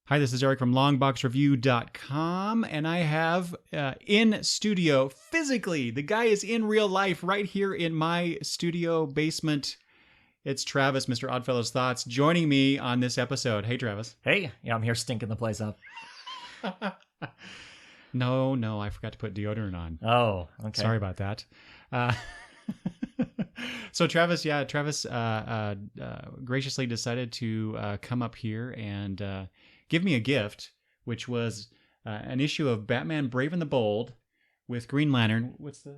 Hi, this is Eric from longboxreview.com, and I have in studio, physically, the guy is in real life right here in my studio basement. It's Travis, Mr. Oddfellow's Thoughts, joining me on this episode. Hey, Travis. Hey, yeah, I'm here stinking the place up. No, I forgot to put deodorant on. Oh, okay. Sorry about that. So Travis graciously decided to come up here and give me a gift, which was an issue of Batman Brave and the Bold with Green Lantern. What's the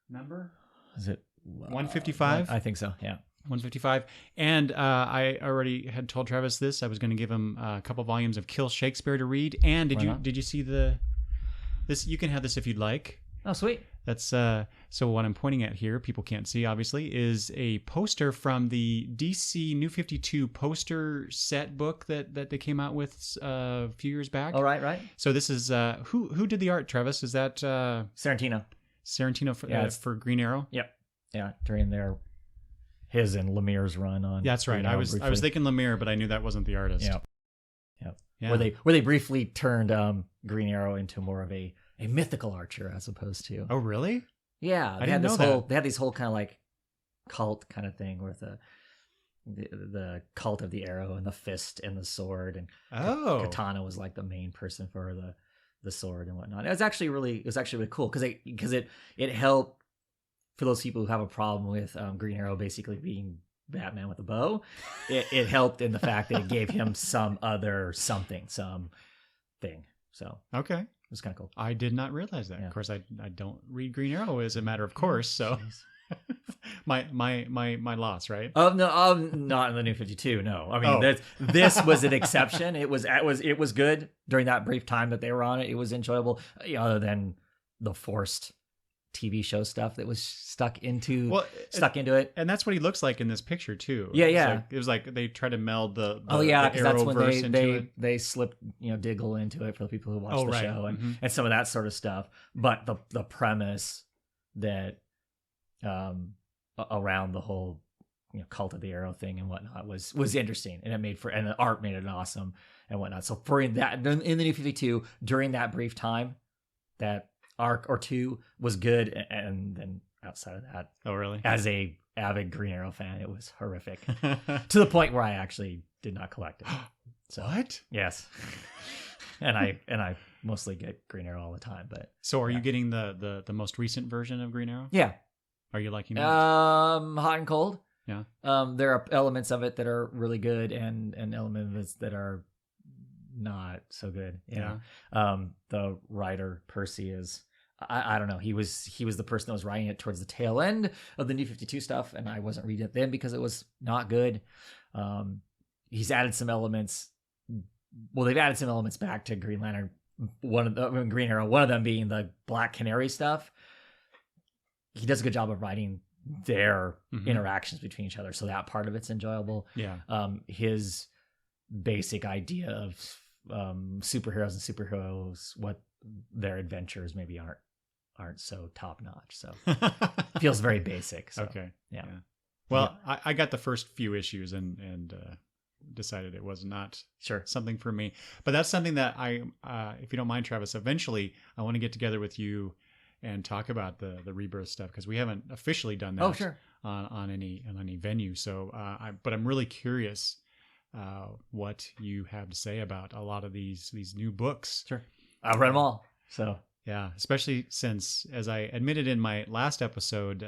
number? Is it 155? I think so, yeah. 155. And I already had told Travis this. I was going to give him a couple volumes of Kill Shakespeare to read. And did you see this? You can have this if you'd like. Oh, sweet. That's so what I'm pointing at here, people can't see obviously, is a poster from the DC New 52 poster set book that they came out with a few years back. Oh, right. So this is who did the art, Travis? Is that Sorrentino for Green Arrow? Yep. Yeah, during his and Lemire's run on. That's right. I was thinking Lemire, but I knew that wasn't the artist. Yeah. Where they briefly turned Green Arrow into more of a mythical archer as opposed to. Oh, really? Yeah, I didn't know that. They had this whole kind of like cult kind of thing with the cult of the arrow and the fist and the sword, and Katana was like the main person for the sword and whatnot. It was actually really cool because it helped for those people who have a problem with Green Arrow basically being Batman with a bow. It helped in the fact that it gave him some thing. So okay. It was kind of cool. I did not realize that. Yeah. Of course, I don't read Green Arrow as a matter of course. So my loss, right? Oh no, not in the New 52. No, I mean this was an exception. It was good during that brief time that they were on it. It was enjoyable, other than the forced TV show stuff that was stuck into it. And that's what he looks like in this picture too. Yeah. It was like they tried to meld the because that's when they slipped Diggle into it for the people who watch the show and some of that sort of stuff. But the premise that around the whole cult of the arrow thing and whatnot was interesting, and and the art made it awesome and whatnot. So for that in the New 52 during that brief time, that arc or two was good, and then outside of that, as a avid Green Arrow fan, it was horrific to the point where I actually did not collect it. So, what? Yes. and I mostly get Green Arrow all the time. But so are you getting the most recent version of Green Arrow? Yeah. Are you liking it? Hot and cold. Yeah. There are elements of it that are really good and elements that are not so good. Yeah. The writer Percy is, I don't know. He was the person that was writing it towards the tail end of the New 52 stuff, and I wasn't reading it then because it was not good. He's added some elements. Well, they've added some elements back to Green Lantern. Green Arrow. One of them being the Black Canary stuff. He does a good job of writing their interactions between each other, so that part of it's enjoyable. Yeah. His basic idea of superheroes and superheroes, what their adventures maybe aren't so top notch. So it feels very basic. So, okay. Yeah. Well, yeah. I got the first few issues and decided it was not something for me. But that's something that I, if you don't mind, Travis, eventually I want to get together with you and talk about the Rebirth stuff, because we haven't officially done that on any venue. So, but I'm really curious what you have to say about a lot of these new books. Sure, I've read them all. So yeah, especially since, as I admitted in my last episode,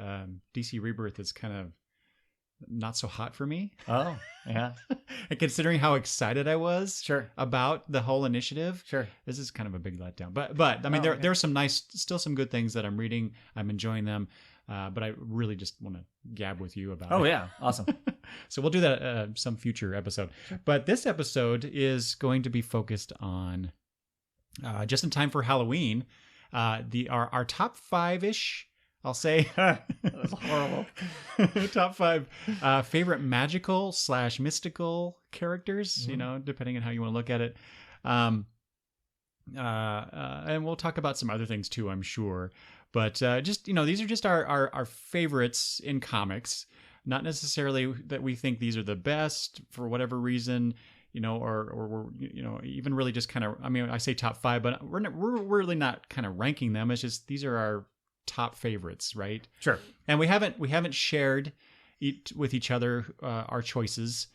DC Rebirth is kind of not so hot for me. Oh, yeah. And considering how excited I was about the whole initiative, this is kind of a big letdown. But I mean, there are some still some good things that I'm reading. I'm enjoying them. But I really just want to gab with you about it. Oh, yeah. Awesome. So we'll do that some future episode. Sure. But this episode is going to be focused on, just in time for Halloween, our top 5-ish, I'll say. That was horrible. Top 5 favorite magical / mystical characters, depending on how you want to look at it. And we'll talk about some other things too, I'm sure. But just, these are just our favorites in comics. Not necessarily that we think these are the best for whatever reason. or we're, even really just kind of, I mean, I say top 5, but we're really not kind of ranking them. It's just, these are our top favorites, right? Sure. And we haven't shared with each other our choices.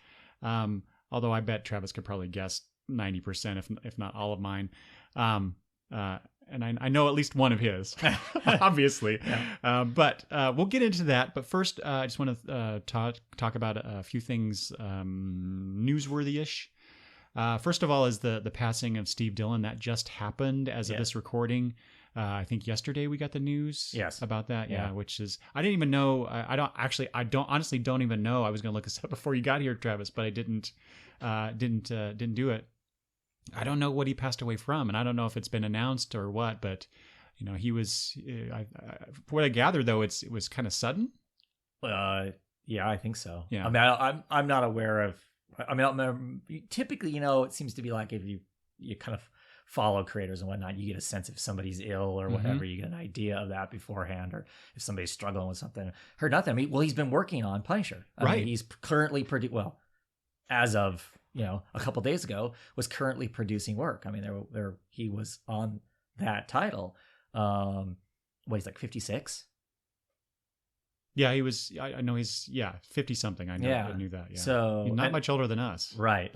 Although I bet Travis could probably guess 90%, if not all of mine. And I know at least one of his, obviously. Yeah. But we'll get into that. But first, I just want to talk about a few things newsworthy-ish. First of all is the passing of Steve Dillon. That just happened as of this recording. I think yesterday we got the news about that. Yeah, which is, I didn't even know. I honestly don't even know. I was going to look this up before you got here, Travis, but I didn't do it. I don't know what he passed away from, and I don't know if it's been announced or what, but he was, from what I gather though, it was kind of sudden. Yeah, I think so. Yeah. I mean, I'm not aware of, I mean, typically, it seems to be like if you kind of follow creators and whatnot, you get a sense if somebody's ill or whatever, you get an idea of that beforehand, or if somebody's struggling with something. Heard nothing. I mean, well, he's been working on Punisher. I mean, he's currently as of, a couple days ago, was currently producing work. I mean, he was on that title. He's like 56. Yeah, he was. I know he's 50 something. I know. I knew that. Yeah. So he's not much older than us, right?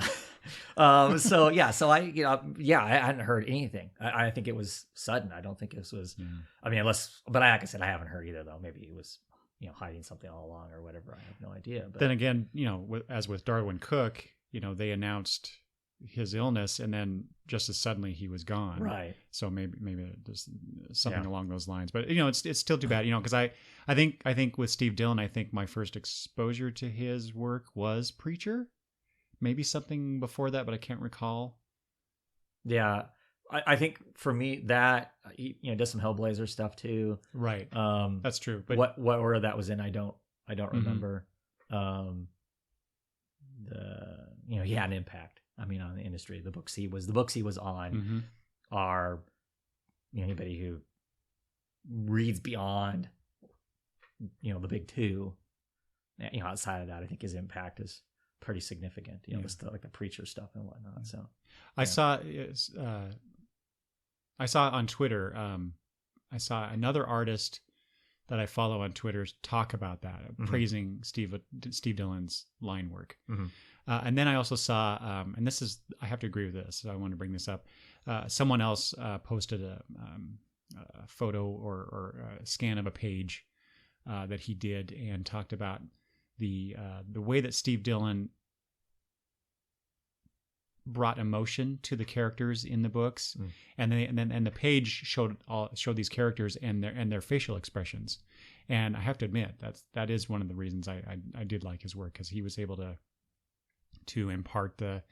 So I hadn't heard anything. I think it was sudden. I don't think this was. Yeah. I mean, but like I said, I haven't heard either though. Maybe he was, hiding something all along or whatever. I have no idea. But then again, as with Darwin Cook, they announced his illness, and then just as suddenly he was gone. Right. So maybe there's something along those lines. But it's still too bad, because I think with Steve Dillon, I think my first exposure to his work was Preacher. Maybe something before that, but I can't recall. Yeah. I think for me that he does some Hellblazer stuff too. Right. That's true. But what order that was in, I don't remember. He had an impact. I mean, on the industry. The books he was on are, anybody who reads beyond, the big two, outside of that, I think his impact is pretty significant. Like the Preacher stuff and whatnot. So I saw on Twitter. I saw another artist that I follow on Twitter talk about that, praising Steve Dillon's line work. And then I also saw, and this is, I have to agree with this, so I want to bring this up. Someone else posted a photo or a scan of a page that he did, and talked about the way that Steve Dillon brought emotion to the characters in the books, and the page showed these characters and their facial expressions. And I have to admit that is one of the reasons I did like his work, because he was able to impart the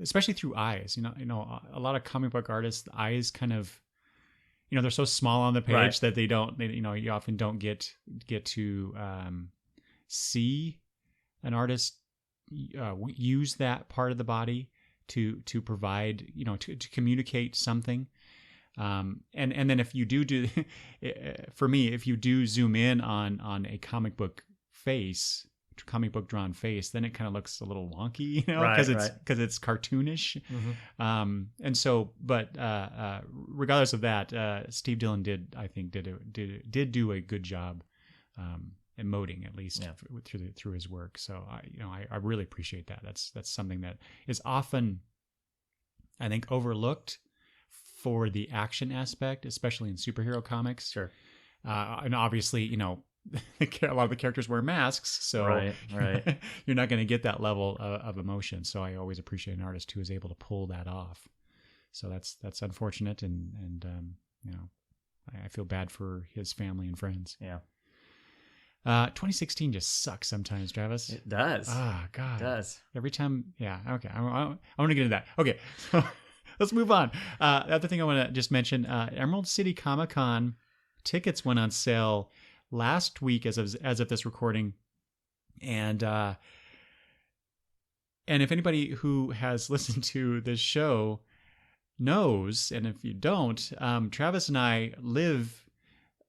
especially through eyes. A lot of comic book artists, the eyes kind of, they're so small on the page that they you often don't get to see an artist use that part of the body to provide, to communicate something. And then if you do for me, if you do zoom in on a comic book drawn face, then it kind of looks a little wonky, because it's cartoonish. And so, but regardless of that, Steve Dillon did do a good job emoting, at least through his work. So I really appreciate that. That's something that is often, I think, overlooked for the action aspect, especially in superhero comics. Sure. And obviously, a lot of the characters wear masks, so right. you're not going to get that level of emotion. So I always appreciate an artist who is able to pull that off. So that's unfortunate, and I feel bad for his family and friends. Yeah. 2016 just sucks sometimes, Travis. It does. Ah, God. It does. Every time. Yeah. Okay. I want to get into that. Okay. So let's move on. The other thing I want to just mention, Emerald City Comicon tickets went on sale last week as of this recording. And if anybody who has listened to this show knows, and if you don't, Travis and I live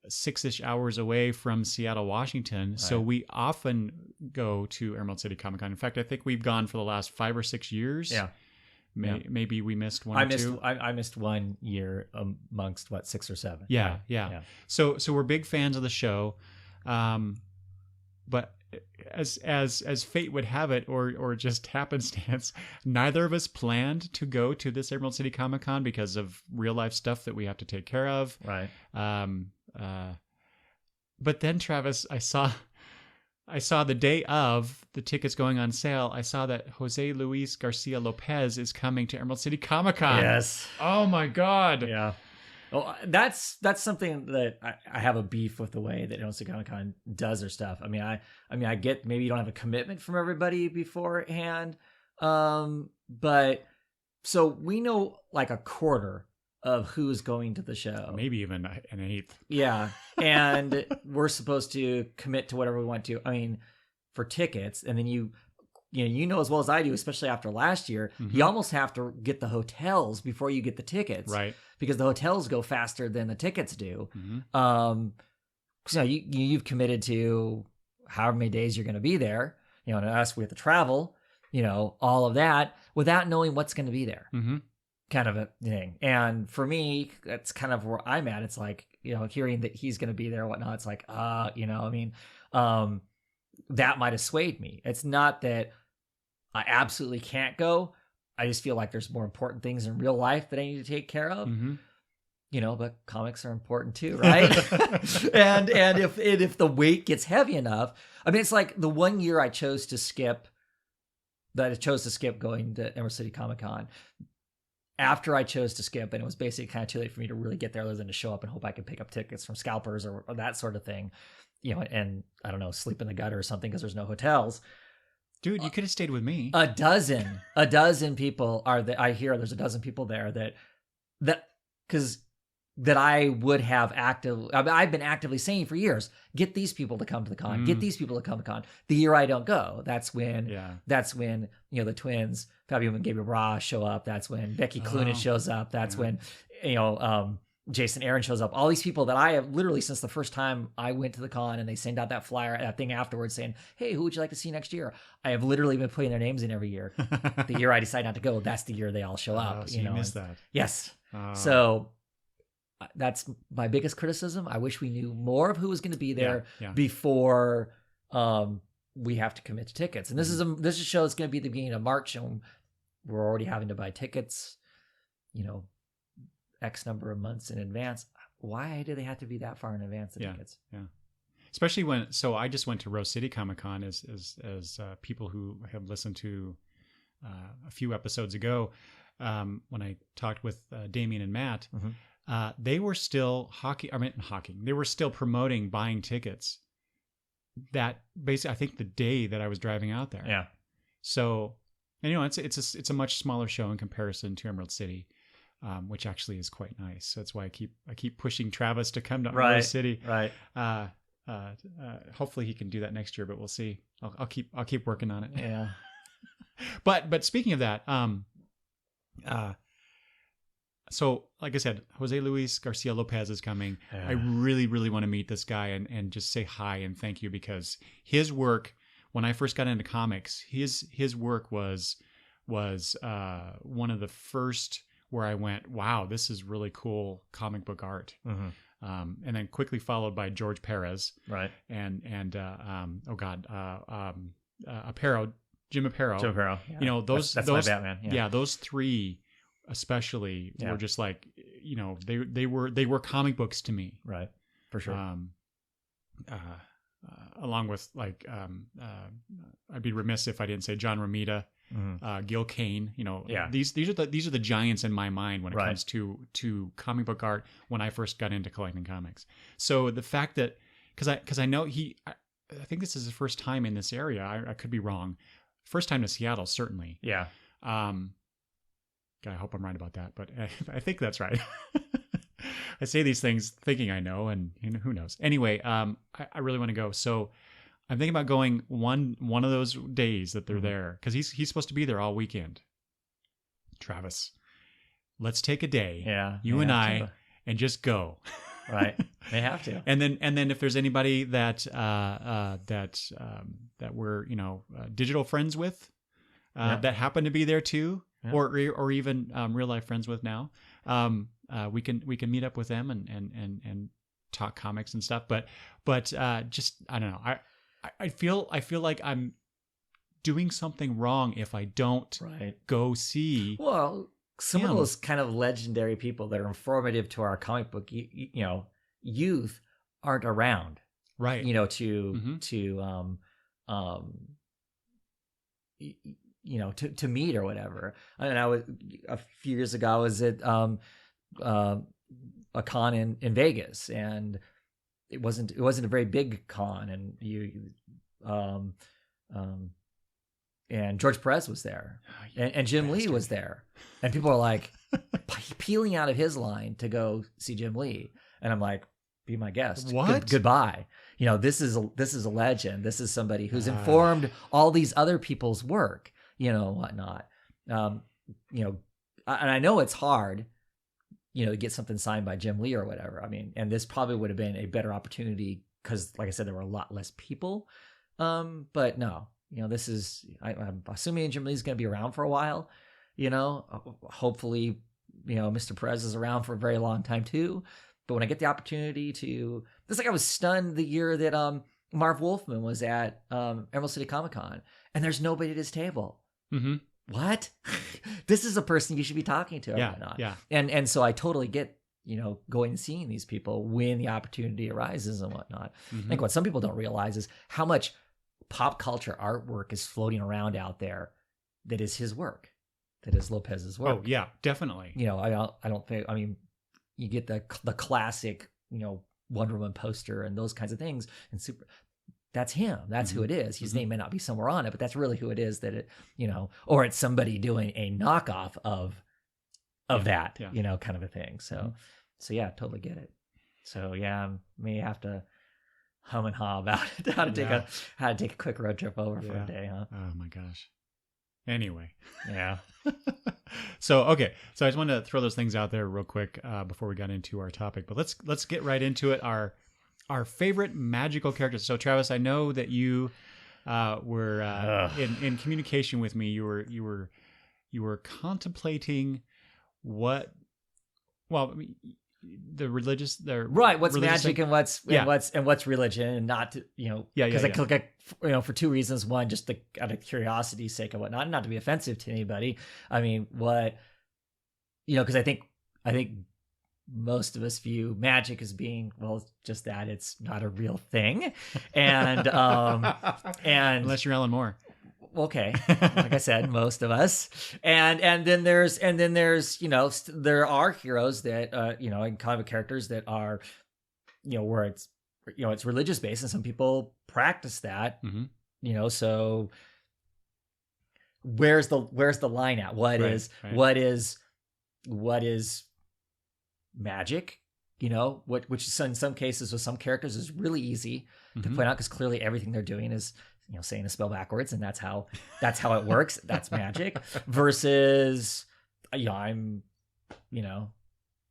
6-ish hours away from Seattle, Washington. Right. So we often go to Emerald City Comicon. In fact, I think we've gone for the last 5 or 6 years. Yeah. Maybe we missed one or two. I missed 1 year amongst 6 or 7. Yeah. So we're big fans of the show, but as fate would have it, or just happenstance, neither of us planned to go to this Emerald City Comicon because of real life stuff that we have to take care of. Right. But then, Travis, I saw the day of the tickets going on sale, I saw that José Luis García-López is coming to Emerald City Comicon. Yes. Oh my God. Yeah. Well, that's something that I have a beef with the way that Emerald City Comicon does their stuff. I mean, I get maybe you don't have a commitment from everybody beforehand, but so we know like a quarter of who's going to the show. Maybe even an eighth. Yeah. And we're supposed to commit to whatever we want to. I mean, for tickets, and then you know as well as I do, especially after last year, you almost have to get the hotels before you get the tickets. Right. Because the hotels go faster than the tickets do. So you've committed to however many days you're going to be there, and us, we have to travel, all of that without knowing what's going to be there. Kind of a thing. And for me, that's kind of where I'm at. It's like, hearing that he's going to be there and whatnot, it's like, that might have swayed me. It's not that I absolutely can't go. I just feel like there's more important things in real life that I need to take care of. But comics are important too, right? and if the weight gets heavy enough, I mean, it's like the 1 year I chose to skip going to Emerald City Comicon. After I chose to skip, and it was basically kind of too late for me to really get there other than to show up and hope I could pick up tickets from scalpers or that sort of thing, and I don't know, sleep in the gutter or something because there's no hotels. Dude, you could have stayed with me. A dozen people are there. I hear there's a dozen people there that I would have I've been actively saying for years, get these people to come to the con, get these people to come to the con. The year I don't go, that's when the twins, Fabio and Gabriel Bra show up. That's when Becky Cloonan shows up. That's when, Jason Aaron shows up. All these people that I have literally since the first time I went to the con and they send out that flyer, that thing afterwards saying, hey, who would you like to see next year? I have literally been putting their names in every year. The year I decide not to go, that's the year they all show up. So you missed that. Yes. So that's my biggest criticism. I wish we knew more of who was going to be there before we have to commit to tickets. And this is a show that's going to be the beginning of March, and we're already having to buy tickets, X number of months in advance. Why do they have to be that far in advance? The tickets? Yeah. Especially so I just went to Rose City Comicon as people who have listened to a few episodes ago when I talked with Damien and Matt. They were still they were still promoting buying tickets that basically, I think the day that I was driving out there. Yeah. So, and it's a much smaller show in comparison to Emerald City, which actually is quite nice. So that's why I keep pushing Travis to come to Emerald City. Right. Hopefully he can do that next year, but we'll see. I'll keep working on it. Yeah. But speaking of that, so like I said, José Luis García-López is coming. I really, really want to meet this guy and just say hi and thank you, because his work, when I first got into comics, his work was one of the first where I went, wow, this is really cool comic book art. And then quickly followed by George Perez. Right. And Aparo, Jim Aparo. Jim Aparo. Yeah. Those my Batman. Yeah, those three especially were just like, they were comic books to me. Right. For sure. Along with I'd be remiss if I didn't say John Romita, Gil Kane. These are the giants in my mind when it comes to comic book art when I first got into collecting comics. So the fact that because I know I think this is his first time in this area. I could be wrong. First time to Seattle, certainly. Yeah. I hope I'm right about that, but I think that's right. I say these things thinking I know, and who knows. Anyway, I really want to go. So I'm thinking about going one of those days that they're there, because he's supposed to be there all weekend. Travis, let's take a day, you and I, and just go. Right. They have to. And then if there's anybody that we're digital friends with, that happen to be there too, or even real life friends with now, we can meet up with them and talk comics and stuff. But just I don't know. I feel like I'm doing something wrong if I don't go see. Well, some of those kind of legendary people that are informative to our comic book, youth aren't around, right? To meet or whatever. And I was a few years ago. I was at a con in Vegas, and it wasn't a very big con, and George Perez was there, and Jim Lee was there, and people are like peeling out of his line to go see Jim Lee, and I'm like, be my guest. What? Goodbye. This is a legend. This is somebody who's informed all these other people's work, whatnot. And I know it's hard, to get something signed by Jim Lee or whatever. I mean, and this probably would have been a better opportunity because, like I said, there were a lot less people. But no, this is, I'm assuming Jim Lee's going to be around for a while, hopefully, Mr. Perez is around for a very long time too. But when I get the opportunity to, it's like I was stunned the year that Marv Wolfman was at Emerald City Comicon, and there's nobody at his table. Mm-hmm. What? This is a person you should be talking to. Yeah. And so I totally get, going and seeing these people when the opportunity arises and whatnot. Mm-hmm. I think what some people don't realize is how much pop culture artwork is floating around out there that is his work, that is Lopez's work. Oh yeah, definitely. I don't think, I mean, you get the classic, Wonder Woman poster and those kinds of things, and that's him. That's who it is. His name may not be somewhere on it, but that's really who it is. That it, or it's somebody doing a knockoff of that, kind of a thing. So yeah, totally get it. So yeah, may have to hum and haw about it. How to take a quick road trip over for a day, huh? Oh my gosh. Anyway. Yeah. So I just wanted to throw those things out there real quick before we got into our topic. But let's get right into it. Our favorite magical characters. So Travis, I know that you were in communication with me. You were contemplating what. Well, I mean, the religious, right? What's religious magic thing? and what's religion, and not to, because I click for two reasons. One, just out of curiosity's sake and whatnot, not to be offensive to anybody. I mean, what because I think most of us view magic as being, well, just that it's not a real thing, and and unless you're Alan Moore. Okay, like I said, most of us, and then there's there are heroes that and comic characters that are where it's it's religious based, and some people practice that. So where's the line at? What is magic? Which in some cases with some characters is really easy to point out because clearly everything they're doing is saying a spell backwards, and that's how it works. That's magic. Versus, I'm,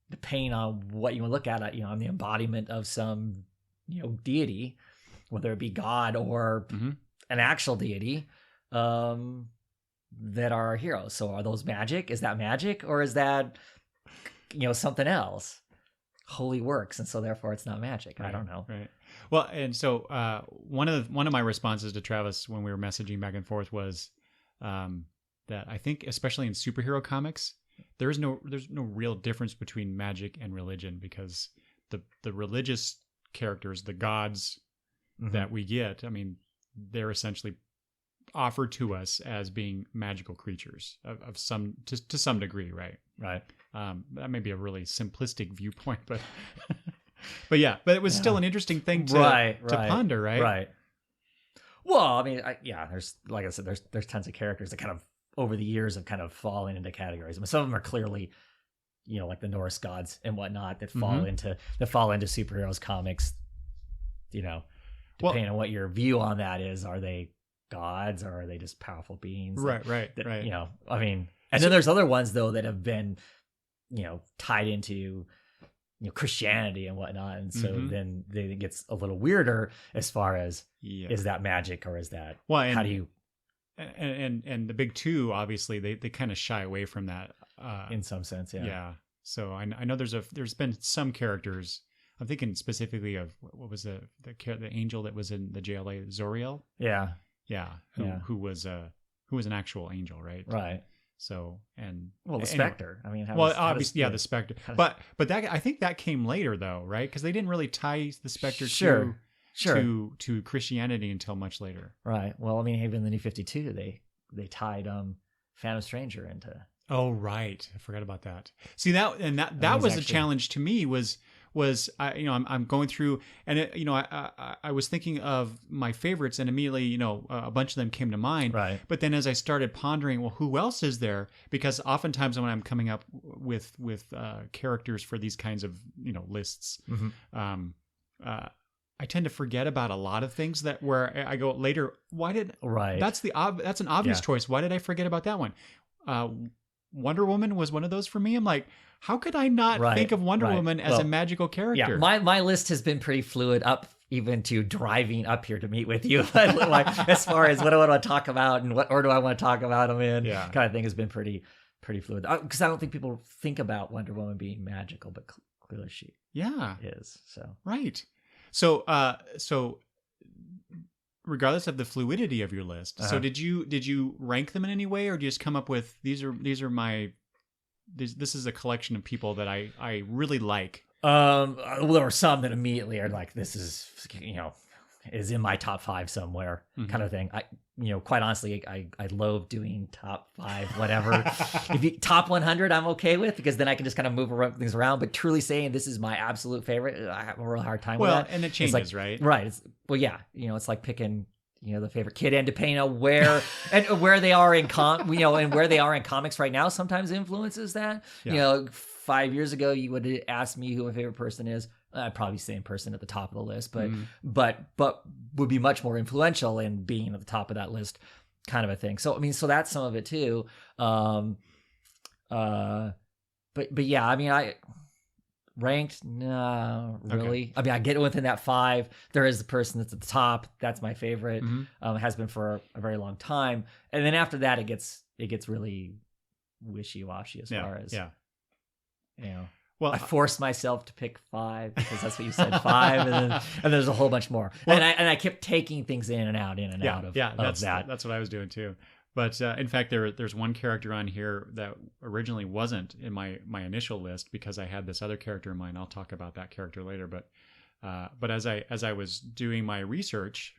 depending on what you want to look at, I'm the embodiment of some, deity, whether it be God or an actual deity, that are heroes. So are those magic? Is that magic, or is that, something else? Holy works, and so therefore it's not magic. Right, I don't know. Right. Well, and so one of my responses to Travis when we were messaging back and forth was that I think, especially in superhero comics, there's no real difference between magic and religion, because the religious characters, the gods that we get, I mean, they're essentially offered to us as being magical creatures of some to some degree, right? Right. That may be a really simplistic viewpoint, but but it was still an interesting thing to ponder, right? Right. Well, I mean, there's, like I said, there's tons of characters that kind of over the years have kind of fallen into categories. I mean, some of them are clearly, like the Norse gods and whatnot that fall into superheroes comics. Depending on what your view on that is, are they gods or are they just powerful beings? Right. I mean, and then there's other ones though that have been, tied into, Christianity and whatnot, and so then it gets a little weirder as far as is that magic or is that how do you and the big two, obviously they kind of shy away from that in some sense. Yeah. So I know there's been some characters. I'm thinking specifically of what was the angel that was in the JLA, Zoriel. Yeah. Who was an actual angel, right? Right. So the Spectre. I mean, obviously, the Spectre. But that I think that came later though, right? Because they didn't really tie the Spectre to Christianity until much later. Right. Well, I mean, even in the New 52, they tied Phantom Stranger into. Oh, right. I forgot about that. See that was a challenge to me. I'm going through and I was thinking of my favorites and immediately a bunch of them came to mind. Right. But then as I started pondering, well, who else is there? Because oftentimes when I'm coming up with characters for these kinds of lists, I tend to forget about a lot of things that where I go later. That's an obvious choice. Why did I forget about that one? Wonder Woman was one of those for me. I'm like, how could I not think of Wonder Woman as a magical character? Yeah, my list has been pretty fluid up even to driving up here to meet with you. Like, as far as what do I want to talk about and what order do I want to talk about them in, kind of thing has been pretty fluid. Because I don't think people think about Wonder Woman being magical, but clearly she is. So right. So regardless of the fluidity of your list, so did you rank them in any way, or do you just come up with this is a collection of people that I really like? Well, there were some that immediately are like, this is is in my top 5 somewhere, kind of thing. Quite honestly, I love doing top 5, whatever. If you top 100, I'm okay with, because then I can just kind of move things around. But truly saying this is my absolute favorite, I have a real hard time with that. And it changes, right? Right. It's like picking the favorite kid, and depending on where where they are in and where they are in comics right now, sometimes influences that. 5 years ago, you would have asked me who my favorite person is. I'd probably say same person at the top of the list, but would be much more influential in being at the top of that list, kind of a thing. So so that's some of it too. But yeah, I mean, I ranked, no, really. Okay. I get within that 5. There is the person that's at the top. That's my favorite. Has been for a very long time. And then after that, it gets really wishy-washy as far as Well, I forced myself to pick 5 because that's what you said, 5, and there's a whole bunch more. Well, and I kept taking things in and out of that. That's what I was doing too. But in fact, there's one character on here that originally wasn't in my initial list because I had this other character in mind. I'll talk about that character later. But as I was doing my research,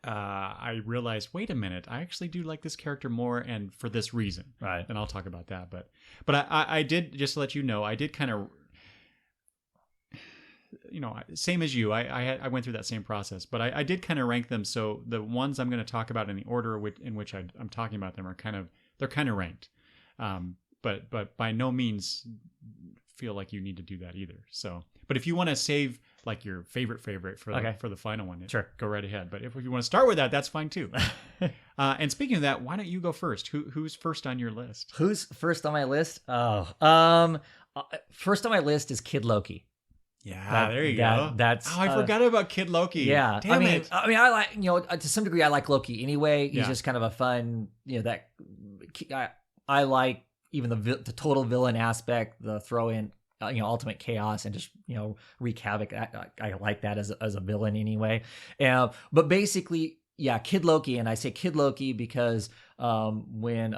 I realized, wait a minute, I actually do like this character more, and for this reason. Right. And I'll talk about that. But I did, just to let you know, I did kind of, same as you. I went through that same process, but I did kind of rank them. So the ones I'm going to talk about in the order in which I'm talking about them they're kind of ranked. But by no means feel like you need to do that either. So, but if you want to save like your favorite for the final one, sure, go right ahead. But if you want to start with that, that's fine too. And speaking of that, why don't you go first? Who's first on your list? Who's first on my list? First on my list is Kid Loki. Yeah, there you go. That's I forgot about Kid Loki. Yeah, Damn it. I like to some degree I like Loki anyway. He's just kind of a fun that I like even the total villain aspect, the throw in ultimate chaos and just wreak havoc. I like that as a villain anyway. But basically, yeah, Kid Loki, and I say Kid Loki because when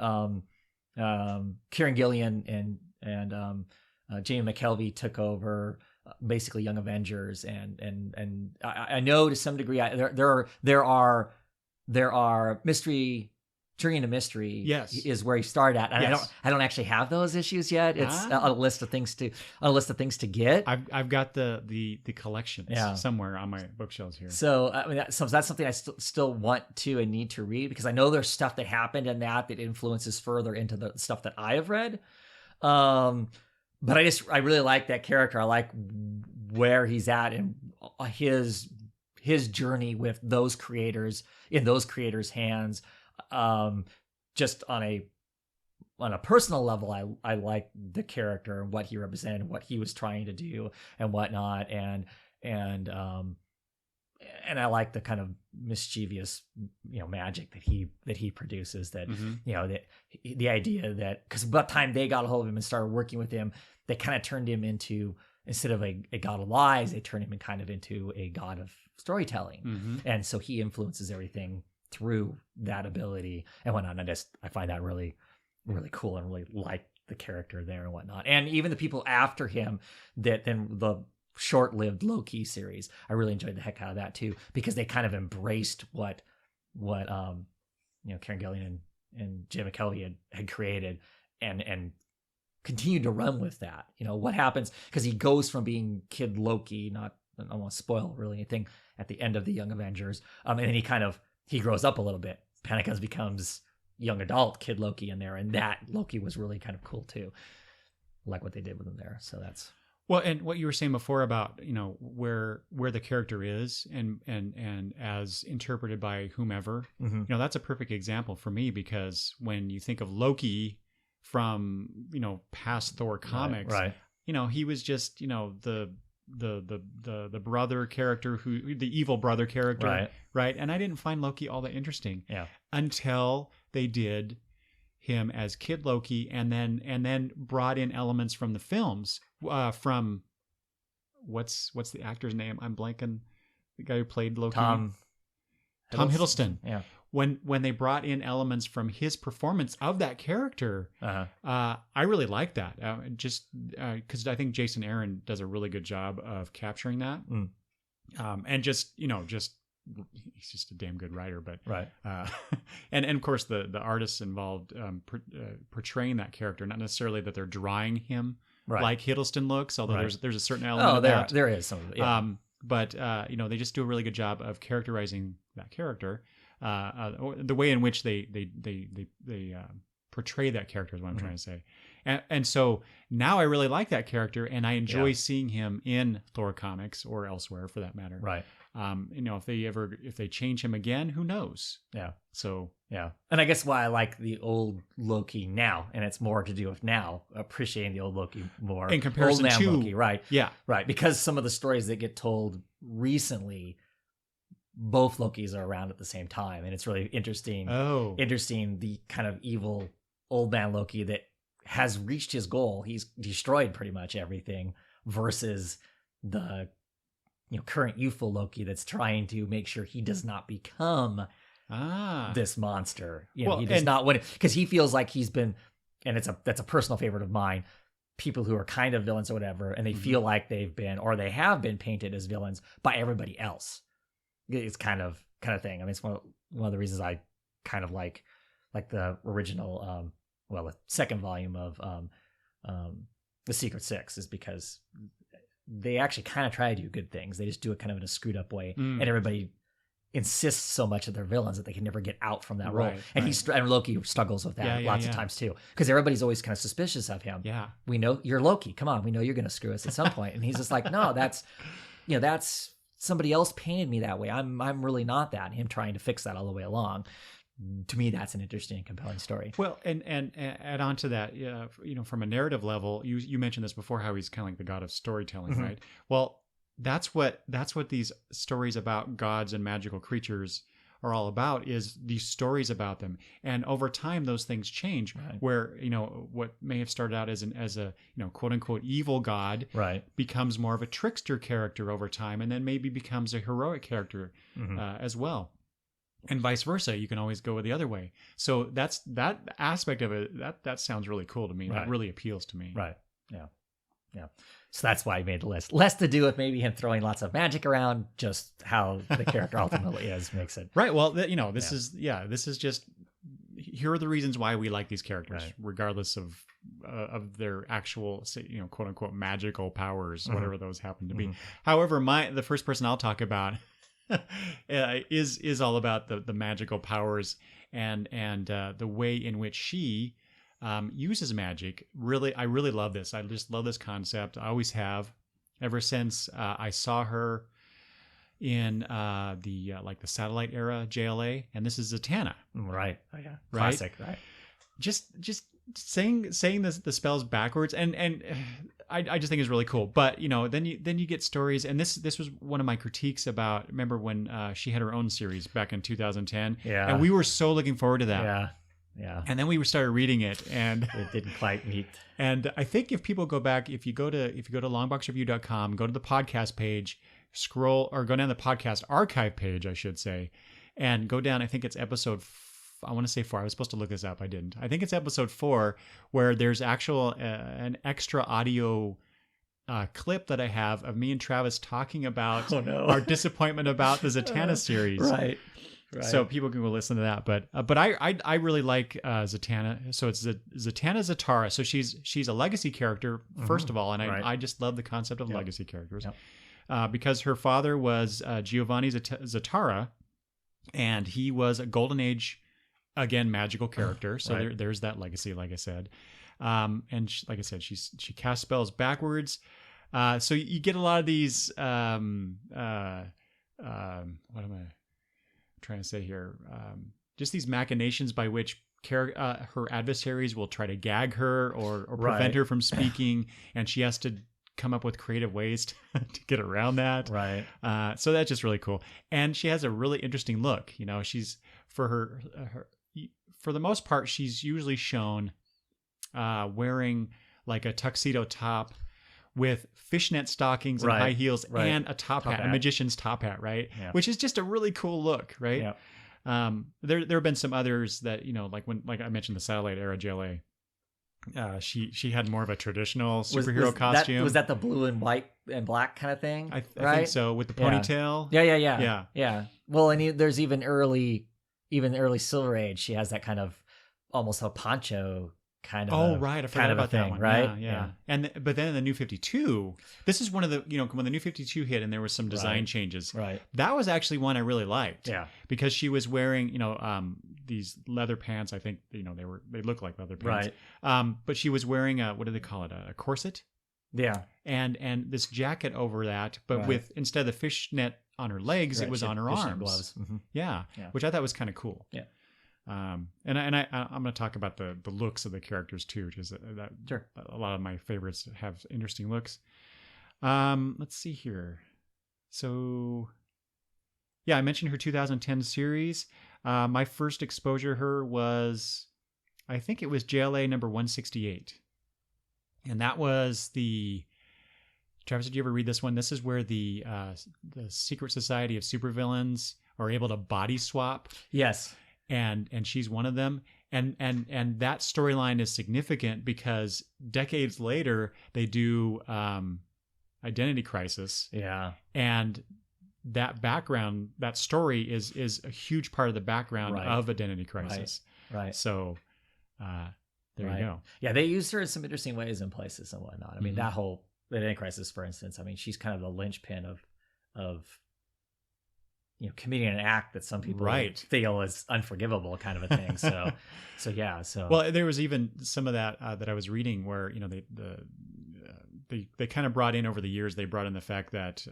Kieran Gillen and Jamie McKelvey took over basically Young Avengers, and I know to some degree there are mystery. Journey into Mystery is where he started at, and I don't actually have those issues yet. It's a list of things to get. I've got the collections somewhere on my bookshelves here. So that's something I still want to and need to read, because I know there's stuff that happened in that influences further into the stuff that I have read. But I really like that character. I like where he's at and his journey with those creators, in those creators' hands. Just on a on a personal level, I like the character and what he represented, what he was trying to do and whatnot. And I like the kind of mischievous, magic that he produces, that, that the idea that, because by the time they got a hold of him and started working with him, they kind of turned him into, instead of a god of lies, they turned him in kind of into a god of storytelling. And so he influences everything through that ability and whatnot. And I find that really, really cool, and really like the character there and whatnot. And even the people after him, that then the short-lived Loki series, I really enjoyed the heck out of that too, because they kind of embraced what Karen Gillan and Jim McKelvey had created, and continued to run with that. What happens, because he goes from being Kid Loki, I don't want to spoil really anything, at the end of the Young Avengers, and then he grows up a little bit. Panicus becomes young adult Kid Loki in there, and that Loki was really kind of cool too. Like what they did with him there. So that's well, and what you were saying before about where the character is and as interpreted by whomever, that's a perfect example for me, because when you think of Loki from past Thor comics, right. He was just the brother character, the evil brother character, right? And I didn't find Loki all that interesting, until they did him as Kid Loki, and then brought in elements from the films, from what's the actor's name? I'm blanking. The guy who played Loki, Tom Hiddleston. Yeah. When they brought in elements from his performance of that character, I really like that. Just because I think Jason Aaron does a really good job of capturing that, and just he's just a damn good writer. But and of course the artists involved portraying that character, not necessarily that they're drawing him like Hiddleston looks, although there's a certain element of that. There is some of it. Yeah. But they just do a really good job of characterizing that character. The way in which they portray that character is what I'm trying to say, and so now I really like that character, and I enjoy seeing him in Thor comics or elsewhere for that matter. Right. If they change him again, who knows? Yeah. So yeah, and I guess why I like the old Loki now, and it's more to do with now appreciating the old Loki more in comparison to Loki, right? Yeah, right. Because some of the stories that get told recently, both Lokis are around at the same time, and it's really interesting. Interesting, the kind of evil old man Loki that has reached his goal. He's destroyed pretty much everything, versus the current youthful Loki that's trying to make sure he does not become this monster. He does not want it, because he feels like he's been, and that's a personal favorite of mine, people who are kind of villains or whatever, and they feel like they have been painted as villains by everybody else. It's kind of thing. I mean, it's one of the reasons I kind of like the original, the second volume of The Secret Six, is because they actually kind of try to do good things. They just do it kind of in a screwed up way, and everybody insists so much that they're villains that they can never get out from that role. And and Loki struggles with that lots of times too, because everybody's always kind of suspicious of him. Yeah, we know you're Loki. Come on, we know you're going to screw us at some point. And he's just like, no, that's somebody else painted me that way. I'm really not that. And him trying to fix that all the way along. To me, that's an interesting and compelling story. Well, and add on to that, from a narrative level, you mentioned this before, how he's kind of like the god of storytelling, right? Well, that's what these stories about gods and magical creatures are all about, is these stories about them. And over time, those things change, where, what may have started out as a quote unquote evil god becomes more of a trickster character over time, and then maybe becomes a heroic character as well. And vice versa. You can always go the other way. So that aspect of it, that sounds really cool to me. That really appeals to me. Right. Yeah. Yeah. So that's why I made the list. Less to do with maybe him throwing lots of magic around, just how the character ultimately makes it. Right. Well, this is just, here are the reasons why we like these characters, regardless of their actual, quote unquote magical powers, whatever those happen to be. However, the first person I'll talk about is all about the magical powers and the way in which she uses magic. I really love this. I just love this concept. I always have, ever since I saw her in the satellite era JLA, and this is Zatanna. Right. Oh, yeah. Classic. Right. just saying the spells backwards, and I just think is really cool. But then you get stories, and this was one of my critiques about. Remember when she had her own series back in 2010? Yeah, and we were so looking forward to that. Yeah. And then we started reading it, and it didn't quite meet. And I think if people go back, if you go to longboxreview.com, go to the podcast page, scroll, or go down the podcast archive page, I should say, and go down. I think it's episode. I want to say 4. I was supposed to look this up. I didn't. I think it's episode 4 where there's actual an extra audio clip that I have of me and Travis talking about our disappointment about the Zatanna series. Right. So people can go listen to that. But I really like Zatanna. So it's Zatanna Zatara. So she's a legacy character first of all, and I just love the concept of legacy characters because her father was Giovanni Zatara, and he was a Golden Age. Again, magical character. So there's that legacy, like I said. And like I said, she casts spells backwards. So you get a lot of these, what am I trying to say here? Just these machinations by which her adversaries will try to gag her or prevent her from speaking. And she has to come up with creative ways to get around that. Right. So that's just really cool. And she has a really interesting look. She's for the most part, she's usually shown wearing like a tuxedo top with fishnet stockings and high heels and a top hat, a magician's top hat, right? Yeah. Which is just a really cool look, right? Yeah. There have been some others that, like I mentioned the Satellite Era JLA. She had more of a traditional superhero costume. Was that the blue and white and black kind of thing? I think so, with the ponytail. Yeah. Well, and there's even early Silver Age, she has that kind of almost a poncho kind of. I forgot about that one. Right? Yeah. But then in the New 52, this is one of the when the New 52 hit and there was some design changes. Right. That was actually one I really liked. Yeah. Because she was wearing these leather pants. I think they look like leather pants. Right. But she was wearing what do they call it? A corset. Yeah. And this jacket over that, but with instead of the fishnet on her legs, it was on her arms. Gloves. Mm-hmm. Yeah, which I thought was kind of cool. Yeah. I'm going to talk about the looks of the characters too, because a lot of my favorites have interesting looks. Let's see here. So, I mentioned her 2010 series. My first exposure to her was, I think it was JLA number 168, and that was Travis, did you ever read this one? This is where the Secret Society of Supervillains are able to body swap. Yes. And she's one of them. And that storyline is significant because decades later they do Identity Crisis. Yeah. And that background, that story is a huge part of the background of Identity Crisis. Right. So there you go. Yeah, they used her in some interesting ways and places and whatnot. I mean, that whole Identity Crisis, for instance, I mean, she's kind of the linchpin of committing an act that some people feel is unforgivable, kind of a thing. So well, there was even some of that that I was reading where they kind of brought in over the years. They brought in the fact that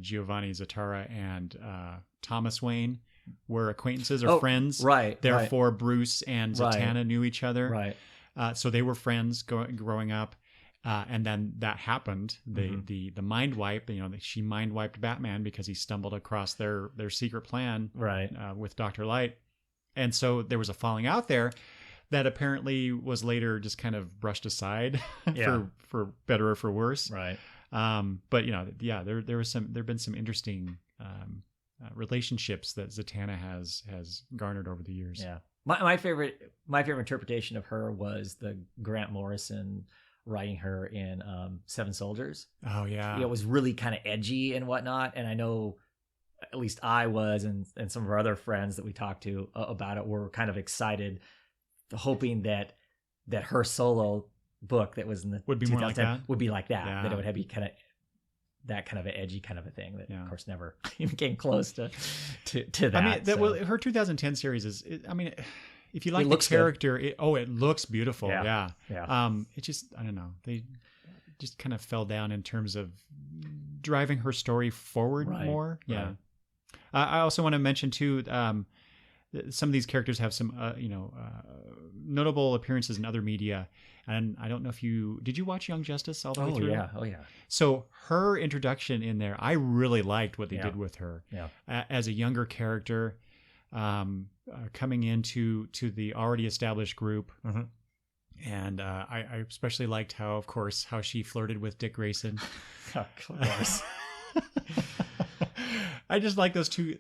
Giovanni Zatara and Thomas Wayne were acquaintances or friends. Right. Therefore, Bruce and Zatanna knew each other. Right. So they were friends growing up. And then that happened. The mind wipe. She mind wiped Batman because he stumbled across their secret plan. With Dr. Light, and so there was a falling out there that apparently was later just kind of brushed aside for better or for worse. Right. But there've been some interesting relationships that Zatanna has garnered over the years. Yeah. My favorite interpretation of her was the Grant Morrison writing her in Seven Soldiers. Oh yeah. It was really kind of edgy and whatnot. And I know at least I was, and some of our other friends that we talked to about it were kind of excited, hoping that her solo book that was in the would be more like that. Would be like that. Yeah. That it would be kind of that kind of an edgy kind of a thing that of course never even came close to that. I mean, her 2010 series is, I mean, if you like the character, it looks beautiful. Yeah. It just, I don't know. They just kind of fell down in terms of driving her story forward more. Yeah. I also want to mention too, some of these characters have some notable appearances in other media. And I don't know if did you watch Young Justice all the way through? Oh yeah. So her introduction in there, I really liked what they did with her. Yeah. As a younger character, coming into the already established group. Mm-hmm. And I especially liked how she flirted with Dick Grayson. Of course. I just like those two.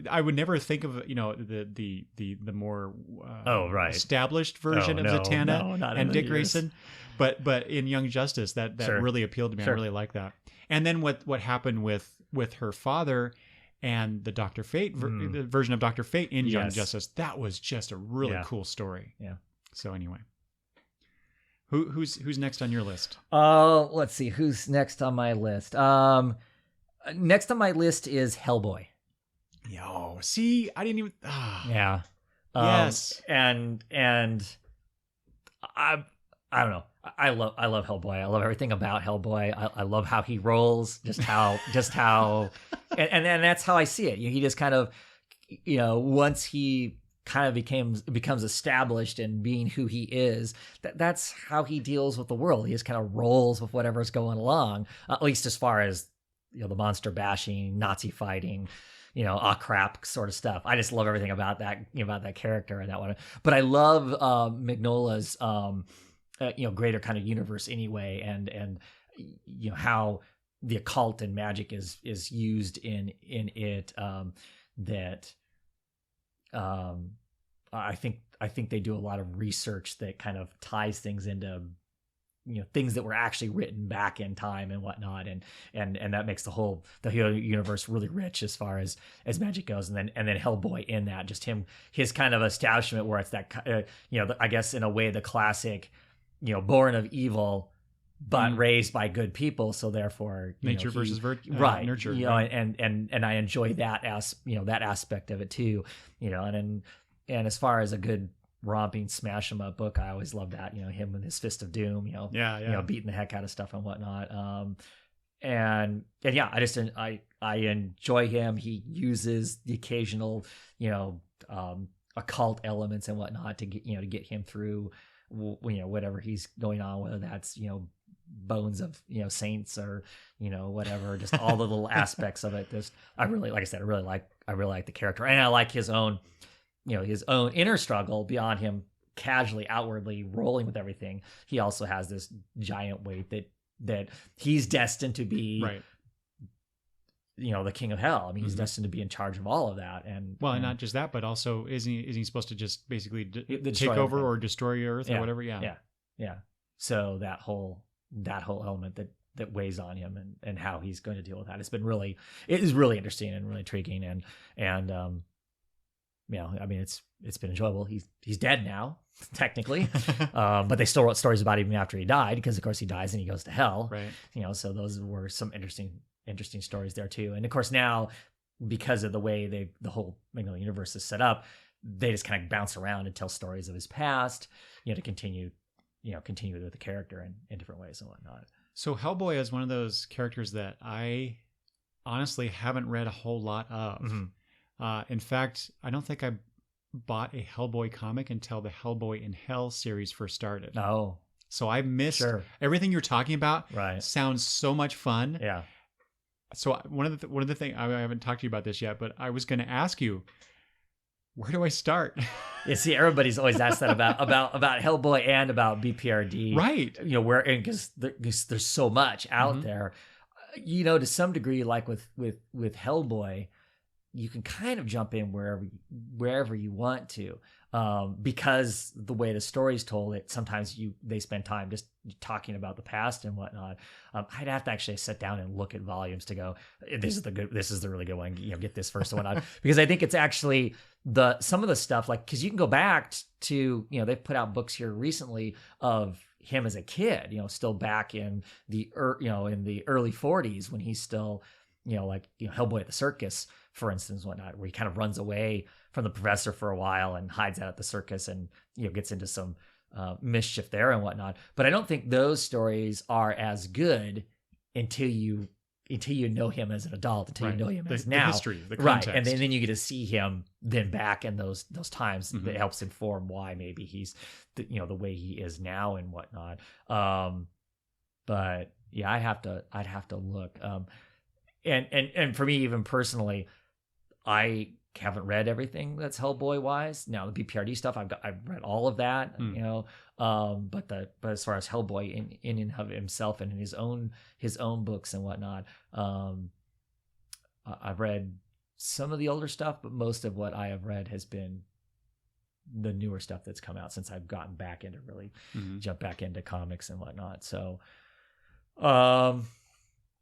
I would never think of the more established version of Zatanna and Dick Grayson, but in Young Justice that really appealed to me. I really like that. And then what happened with her father and the Dr. Fate the version of Dr. Fate in Young Justice, that was just a really cool story. Yeah. So anyway. Who's next on your list? Let's see. Who's next on my list? Next on my list is Hellboy. Yo, see, I didn't even. Yeah. Yes. And I don't know. I love Hellboy. I love everything about Hellboy. I love how he rolls. Just how, and that's how I see it. He just kind of, once he kind of becomes established in being who he is, that's how he deals with the world. He just kind of rolls with whatever's going along, at least as far as the monster bashing, Nazi fighting, crap sort of stuff. I just love everything about that character and that one. But I love Mignola's greater kind of universe anyway, and how the occult and magic is used in it. I think they do a lot of research that kind of ties things into things that were actually written back in time and whatnot, and that makes the whole universe really rich as far as magic goes. And then Hellboy in that, just his kind of establishment where it's that I guess in a way the classic born of evil but raised by good people, so therefore nature versus nurture, and I enjoy that that aspect of it too, and as far as a good romping smash 'em up book, I always love that, him with his Fist of Doom, beating the heck out of stuff and whatnot, and I enjoy him. He uses the occasional occult elements and whatnot to get him through whatever he's going on, whether that's bones of saints or whatever, just all the little aspects of it. I really like the character, and I like his own his own inner struggle beyond him casually outwardly rolling with everything. He also has this giant weight that he's destined to be the king of hell. I mean, he's destined to be in charge of all of that. And not just that, but also isn't he supposed to just basically take over or destroy Earth or whatever? Yeah. So that whole element that weighs on him and how he's going to deal with that. It is really interesting and really intriguing. And I mean, it's been enjoyable. He's dead now, technically, but they still wrote stories about him even after he died, because of course he dies and he goes to hell. Right. So those were some interesting stories there too. And of course now, because of the way the whole Magnolia universe is set up, they just kind of bounce around and tell stories of his past, to continue with the character in different ways and whatnot. So Hellboy is one of those characters that I honestly haven't read a whole lot of. Mm-hmm. In fact, I don't think I bought a Hellboy comic until the Hellboy in Hell series first started. Oh. So I missed everything you're talking about. Right. Sounds so much fun. Yeah. So one of the things, I haven't talked to you about this yet, but I was going to ask you, where do I start? Yeah, see, everybody's always asked that about Hellboy and about BPRD. Right. Where, because there's so much out there. To some degree, like with Hellboy, you can kind of jump in wherever you want to, because the way the story's told, sometimes they spend time just talking about the past and whatnot. I'd have to actually sit down and look at volumes to go, this is the really good one. Get this first one out, because I think it's actually some of the stuff, like, because you can go back to they've put out books here recently of him as a kid, still back in the early 40s when he's still Hellboy at the circus, for instance, whatnot, where he kind of runs away from the professor for a while and hides out at the circus and gets into some mischief there and whatnot. But I don't think those stories are as good until you until you know him as an adult, until right. you know him as the now. history, the context. Right. And then you get to see him then back in those times Mm-hmm. that helps inform why maybe he's, the way he is now and whatnot. But yeah, I'd have to look. And for me, even personally, I haven't read everything that's Hellboy wise. Now the BPRD stuff, I've read all of that, but as far as Hellboy in and of himself and in his own books and whatnot, I've read some of the older stuff, but most of what I have read has been the newer stuff that's come out since I've gotten back into really jump back into comics and whatnot. So, but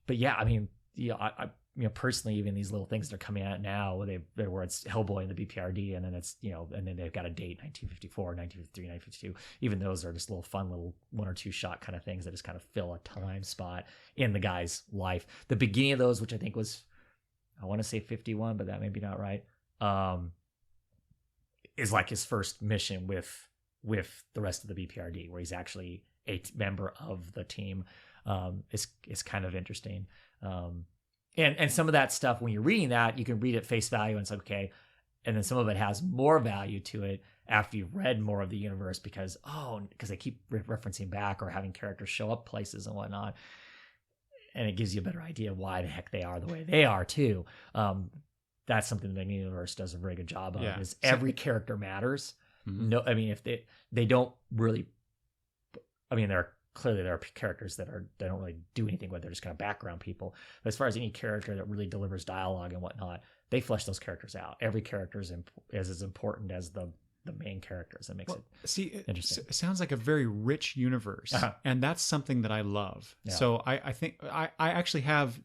yeah, I mean, I personally, even these little things that are coming out now, where it's Hellboy and the BPRD, and then it's, and then they've got a date, 1954, 1953, 1952. Even those are just little fun little 1 or 2 shot kind of things that just kind of fill a time spot in the guy's life. The beginning of those, which I think was, I want to say 51, but that may be not right, is like his first mission with the rest of the BPRD, where he's actually a member of the team. Is kind of interesting. And some of that stuff, when you're reading that, you can read at face value and it's like, okay. And then some of it has more value to it after you've read more of the universe because they keep referencing back or having characters show up places and whatnot. And it gives you a better idea of why the heck they are the way they are too. That's something the universe does a very good job of, is every character matters. Mm-hmm. No, I mean, if they don't really, I mean, there are characters that don't really do anything with. They're just kind of background people. But as far as any character that really delivers dialogue and whatnot, they flesh those characters out. Every character is as important as the main characters. That makes it interesting. It sounds like a very rich universe, and that's something that I love. Yeah. So I think I actually have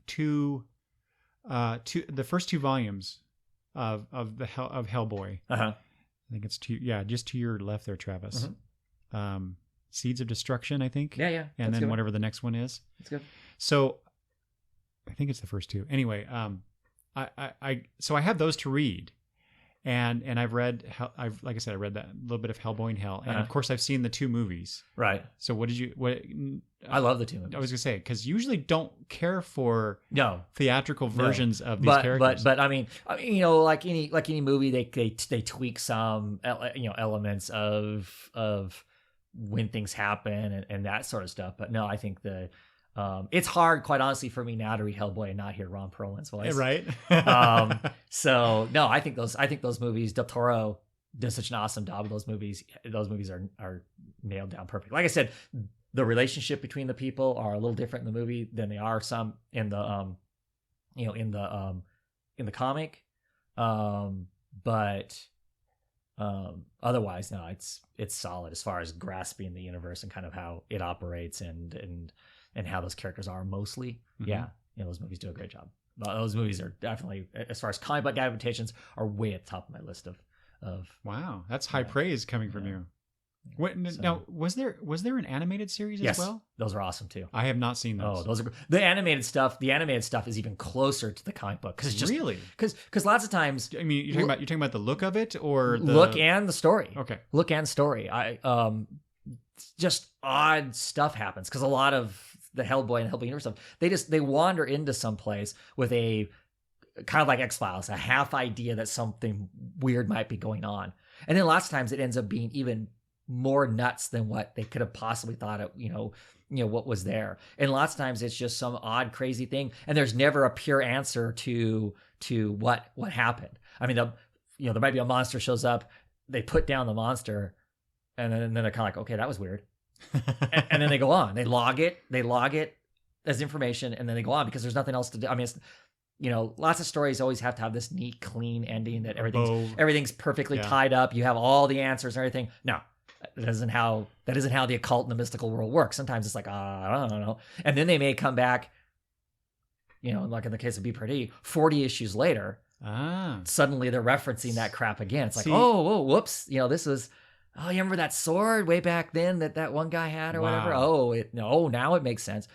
the first 2 volumes of Hellboy. I think it's just to your left there, Travis. Seeds of Destruction, I think. Yeah. And then whatever the next one is. That's good. So I think it's the first 2. Anyway, so I have those to read. And I've read, like I said, I read that little bit of Hellboy in Hell. And of course I've seen the 2 movies. Right. So I love the 2 movies. I was going to say, because usually don't care for theatrical versions of these characters. But I mean, like any movie, they tweak some, elements of when things happen and that sort of stuff. But no, I think it's hard, quite honestly, for me now to read Hellboy and not hear Ron Perlman's voice. Right. So no, I think those movies, Del Toro does such an awesome job of those movies. Those movies are nailed down perfect. Like I said, the relationship between the people are a little different in the movie than they are some in the in the comic. But otherwise, no, it's solid as far as grasping the universe and kind of how it operates and how those characters are mostly. Mm-hmm. Yeah, those movies do a great job. Those movies are definitely, as far as comic book adaptations, are way at the top of my list of. Wow, that's high praise coming from you. Now, was there an animated series as well? Those are awesome too. I have not seen those. Oh, those are the animated stuff. The animated stuff is even closer to the comic book because because lots of times. I mean, you're talking about the look of it or the look and the story. Okay, look and story. Just odd stuff happens because a lot of the Hellboy and Hellboy universe stuff, they wander into some place with a kind of like X-Files, a half idea that something weird might be going on, and then lots of times it ends up being even more nuts than what they could have possibly thought of, what was there. And lots of times it's just some odd, crazy thing. And there's never a pure answer to what happened. I mean, there might be a monster shows up, they put down the monster and then they're kind of like, okay, that was weird. and then they go on, they log it as information. And then they go on because there's nothing else to do. I mean, it's, lots of stories always have to have this neat, clean ending that everything's perfectly tied up. You have all the answers and everything. No. That isn't how the occult and the mystical world works. Sometimes it's like, I don't know. And then they may come back, like in the case of BPRD, 40 issues later, suddenly they're referencing that crap again. It's like, whoops. This was, you remember that sword way back then that one guy had or whatever? Now it makes sense.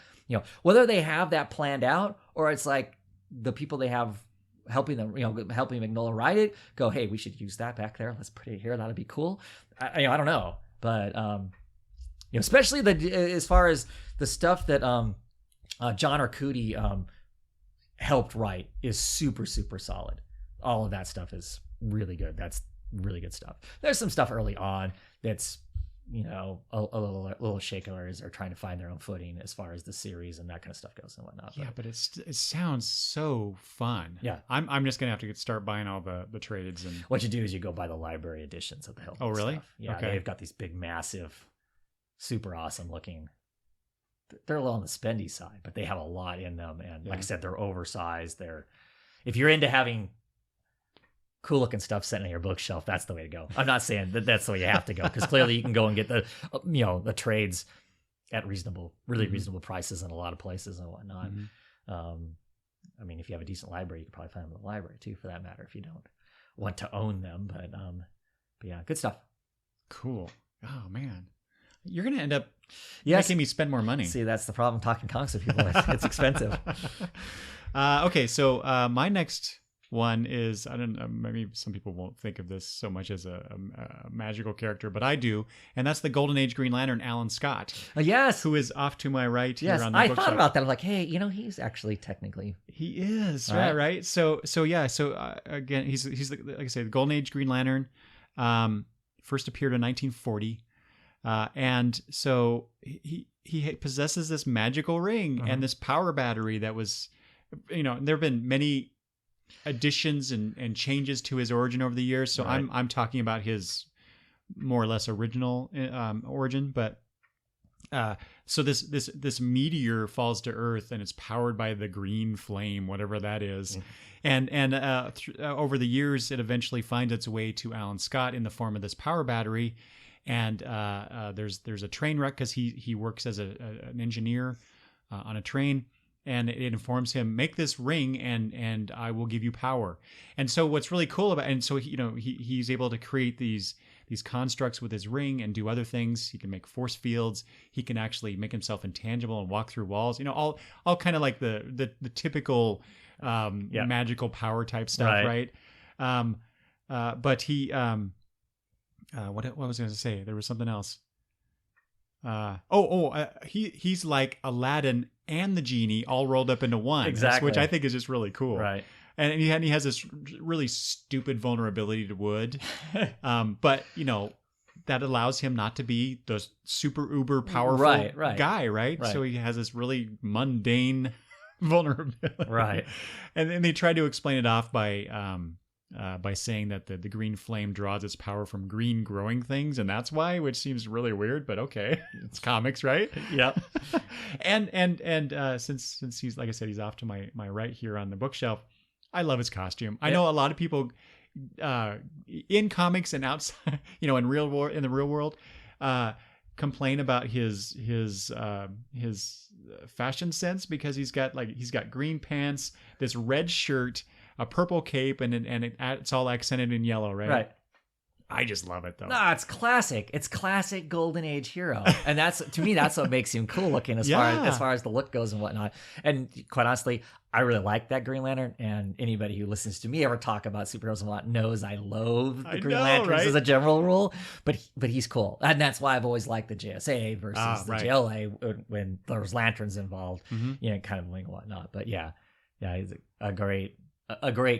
Whether they have that planned out or it's like the people they have helping them, helping Mignola write it, go, hey, we should use that back there. Let's put it here. That'd be cool. I don't know, but especially as far as the stuff that John Arcudi helped write is super, super solid. All of that stuff is really good. That's really good stuff. There's some stuff early on that's, you know, a little shaky as they're trying to find their own footing as far as the series and that kind of stuff goes and whatnot. Yeah, but it sounds so fun. Yeah, I'm just gonna have to start buying all the trades. And what you do is you go buy the library editions of the Hellboy. Oh, really? Stuff. Yeah, okay. They've got these big, massive, super awesome looking. They're a little on the spendy side, but they have a lot in them, and like I said, they're oversized. If you're into having cool looking stuff sitting on your bookshelf, that's the way to go. I'm not saying that's the way you have to go, because clearly you can go and get the trades at really reasonable prices in a lot of places and whatnot. I mean, if you have a decent library, you can probably find them in the library too, for that matter, if you don't want to own them. But yeah, good stuff. Cool. Oh man, you're gonna end up making me spend more money. See, that's the problem talking comics with people. It's expensive. Okay, so my next one is, I don't know, maybe some people won't think of this so much as a magical character, but I do, and that's the Golden Age Green Lantern, Alan Scott. Yes. Who is off to my right here on the I bookshelf. thought about that. I'm like, hey, he's actually technically... He is, right? So again, he's like I say, the Golden Age Green Lantern, first appeared in 1940, and so he possesses this magical ring and this power battery that was, there have been many additions and changes to his origin over the years. So I'm talking about his more or less original origin, but so this meteor falls to Earth and it's powered by the green flame, whatever that is. And over the years, it eventually finds its way to Alan Scott in the form of this power battery. And there's a train wreck because he works as an engineer on a train. And it informs him, make this ring and I will give you power. And so what's really cool about, and so he's able to create these constructs with his ring and do other things. He can make force fields. He can actually make himself intangible and walk through walls. All kind of like the typical magical power type stuff, right? But he what was I going to say? There was something else. He's like Aladdin and the genie all rolled up into one, exactly, which I think is just really cool, right? And he has this really stupid vulnerability to wood, but that allows him not to be the super uber powerful guy, right? So he has this really mundane vulnerability, right? And then they try to explain it off by saying that the green flame draws its power from green growing things, and that's why, which seems really weird, but okay, it's comics, right? Yep. and since he's, like I said, he's off to my right here on the bookshelf, I love his costume. I know a lot of people in comics and outside, in the real world, complain about his fashion sense, because he's got green pants, this red shirt, a purple cape, and it's all accented in yellow, right? Right. I just love it though. No, it's classic. It's classic Golden Age hero, and to me that's what makes him cool looking as far as the look goes and whatnot. And quite honestly, I really like that Green Lantern. And anybody who listens to me ever talk about superheroes and whatnot knows I loathe the Green Lanterns as a general rule. But he's cool, and that's why I've always liked the JSA versus the JLA when there was lanterns involved, kind of and whatnot. But yeah, he's a great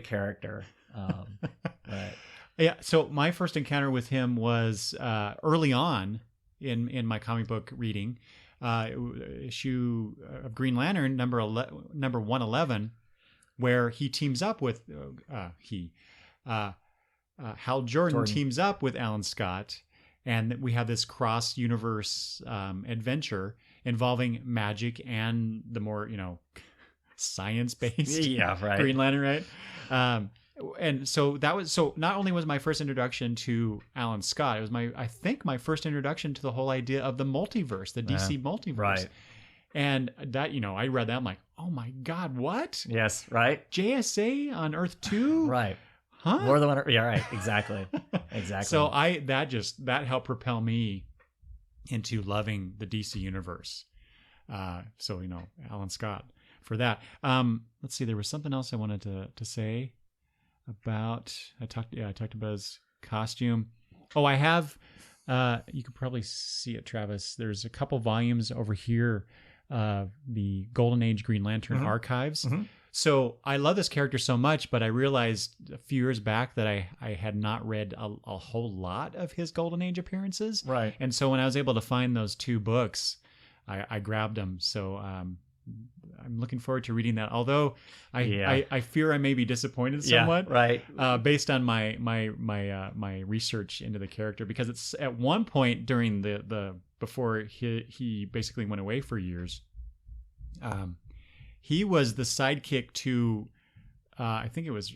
character. But yeah, so my first encounter with him was early on in my comic book reading, issue of Green Lantern number 111, where he teams up with Hal Jordan teams up with Alan Scott, and we have this cross universe adventure involving magic and the more science based Green Lantern, right? And so not only was my first introduction to Alan Scott, it was my first introduction to the whole idea of the multiverse, the DC multiverse. Right. And that, I read that, I'm like, oh my God, what? Yes, right. JSA on Earth 2? Right. Huh? More than one. Yeah, right. Exactly. Exactly. So that helped propel me into loving the DC universe. So, Alan Scott for that. Let's see, there was something else I wanted to say about, I talked about his costume. Oh, I have, you could probably see it, Travis. There's a couple volumes over here, the Golden Age Green Lantern archives. So I love this character so much, but I realized a few years back that I had not read a whole lot of his Golden Age appearances. Right. And so when I was able to find those 2 books, I grabbed them. So I'm looking forward to reading that. Although I fear I may be disappointed somewhat, right. Based on my research into the character, because it's at one point during the before he basically went away for years. He was the sidekick to, I think it was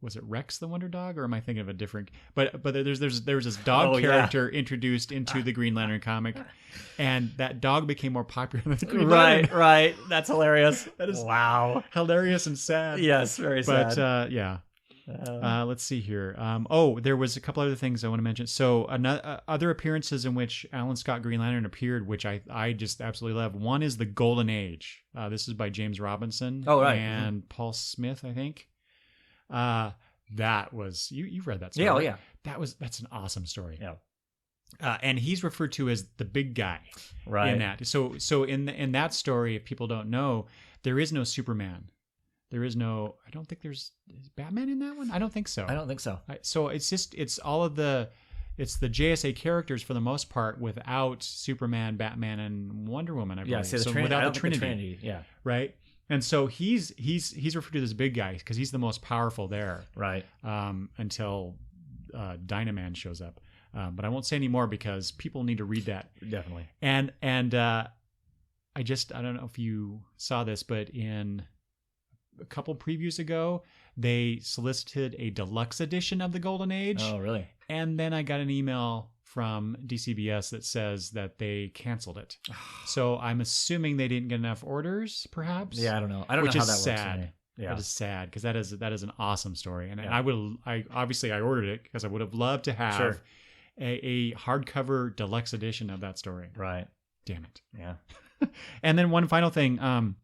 it Rex the Wonder Dog, or am I thinking of a different? But there was this dog character introduced into the Green Lantern comic, and that dog became more popular than the Green Lantern. Right. That's hilarious. That is wow, hilarious and sad. Yes, very sad. But yeah. Let's see here. There was a couple other things I want to mention. So other appearances in which Alan Scott Green Lantern appeared, which I just absolutely love. One is the Golden Age. This is by James Robinson. Oh, right. And Paul Smith, I think. That was you've read that story. Yeah, right? That's an awesome story. Yeah. And he's referred to as the big guy, right? In that. So in that story, if people don't know, there is no Superman. There is no. I don't think is Batman in that one. I don't think so. I don't think so. So it's all of the JSA characters for the most part, without Superman, Batman, and Wonder Woman. I believe. Yeah. So without the Trinity. Yeah. Right. And so he's referred to as big guy because he's the most powerful there. Right. Until Dynaman shows up. But I won't say any more because people need to read that. Definitely. And I don't know if you saw this, but in a couple previews ago, they solicited a deluxe edition of the Golden Age. Oh, really? And then I got an email from DCBS that says that they canceled it. So I'm assuming they didn't get enough orders, perhaps. Yeah, I don't know. I don't know how that works. Sad. Yeah. That is sad because that is an awesome story, and I ordered it because I would have loved to have a hardcover deluxe edition of that story. Right. Damn it. Yeah. And then one final thing.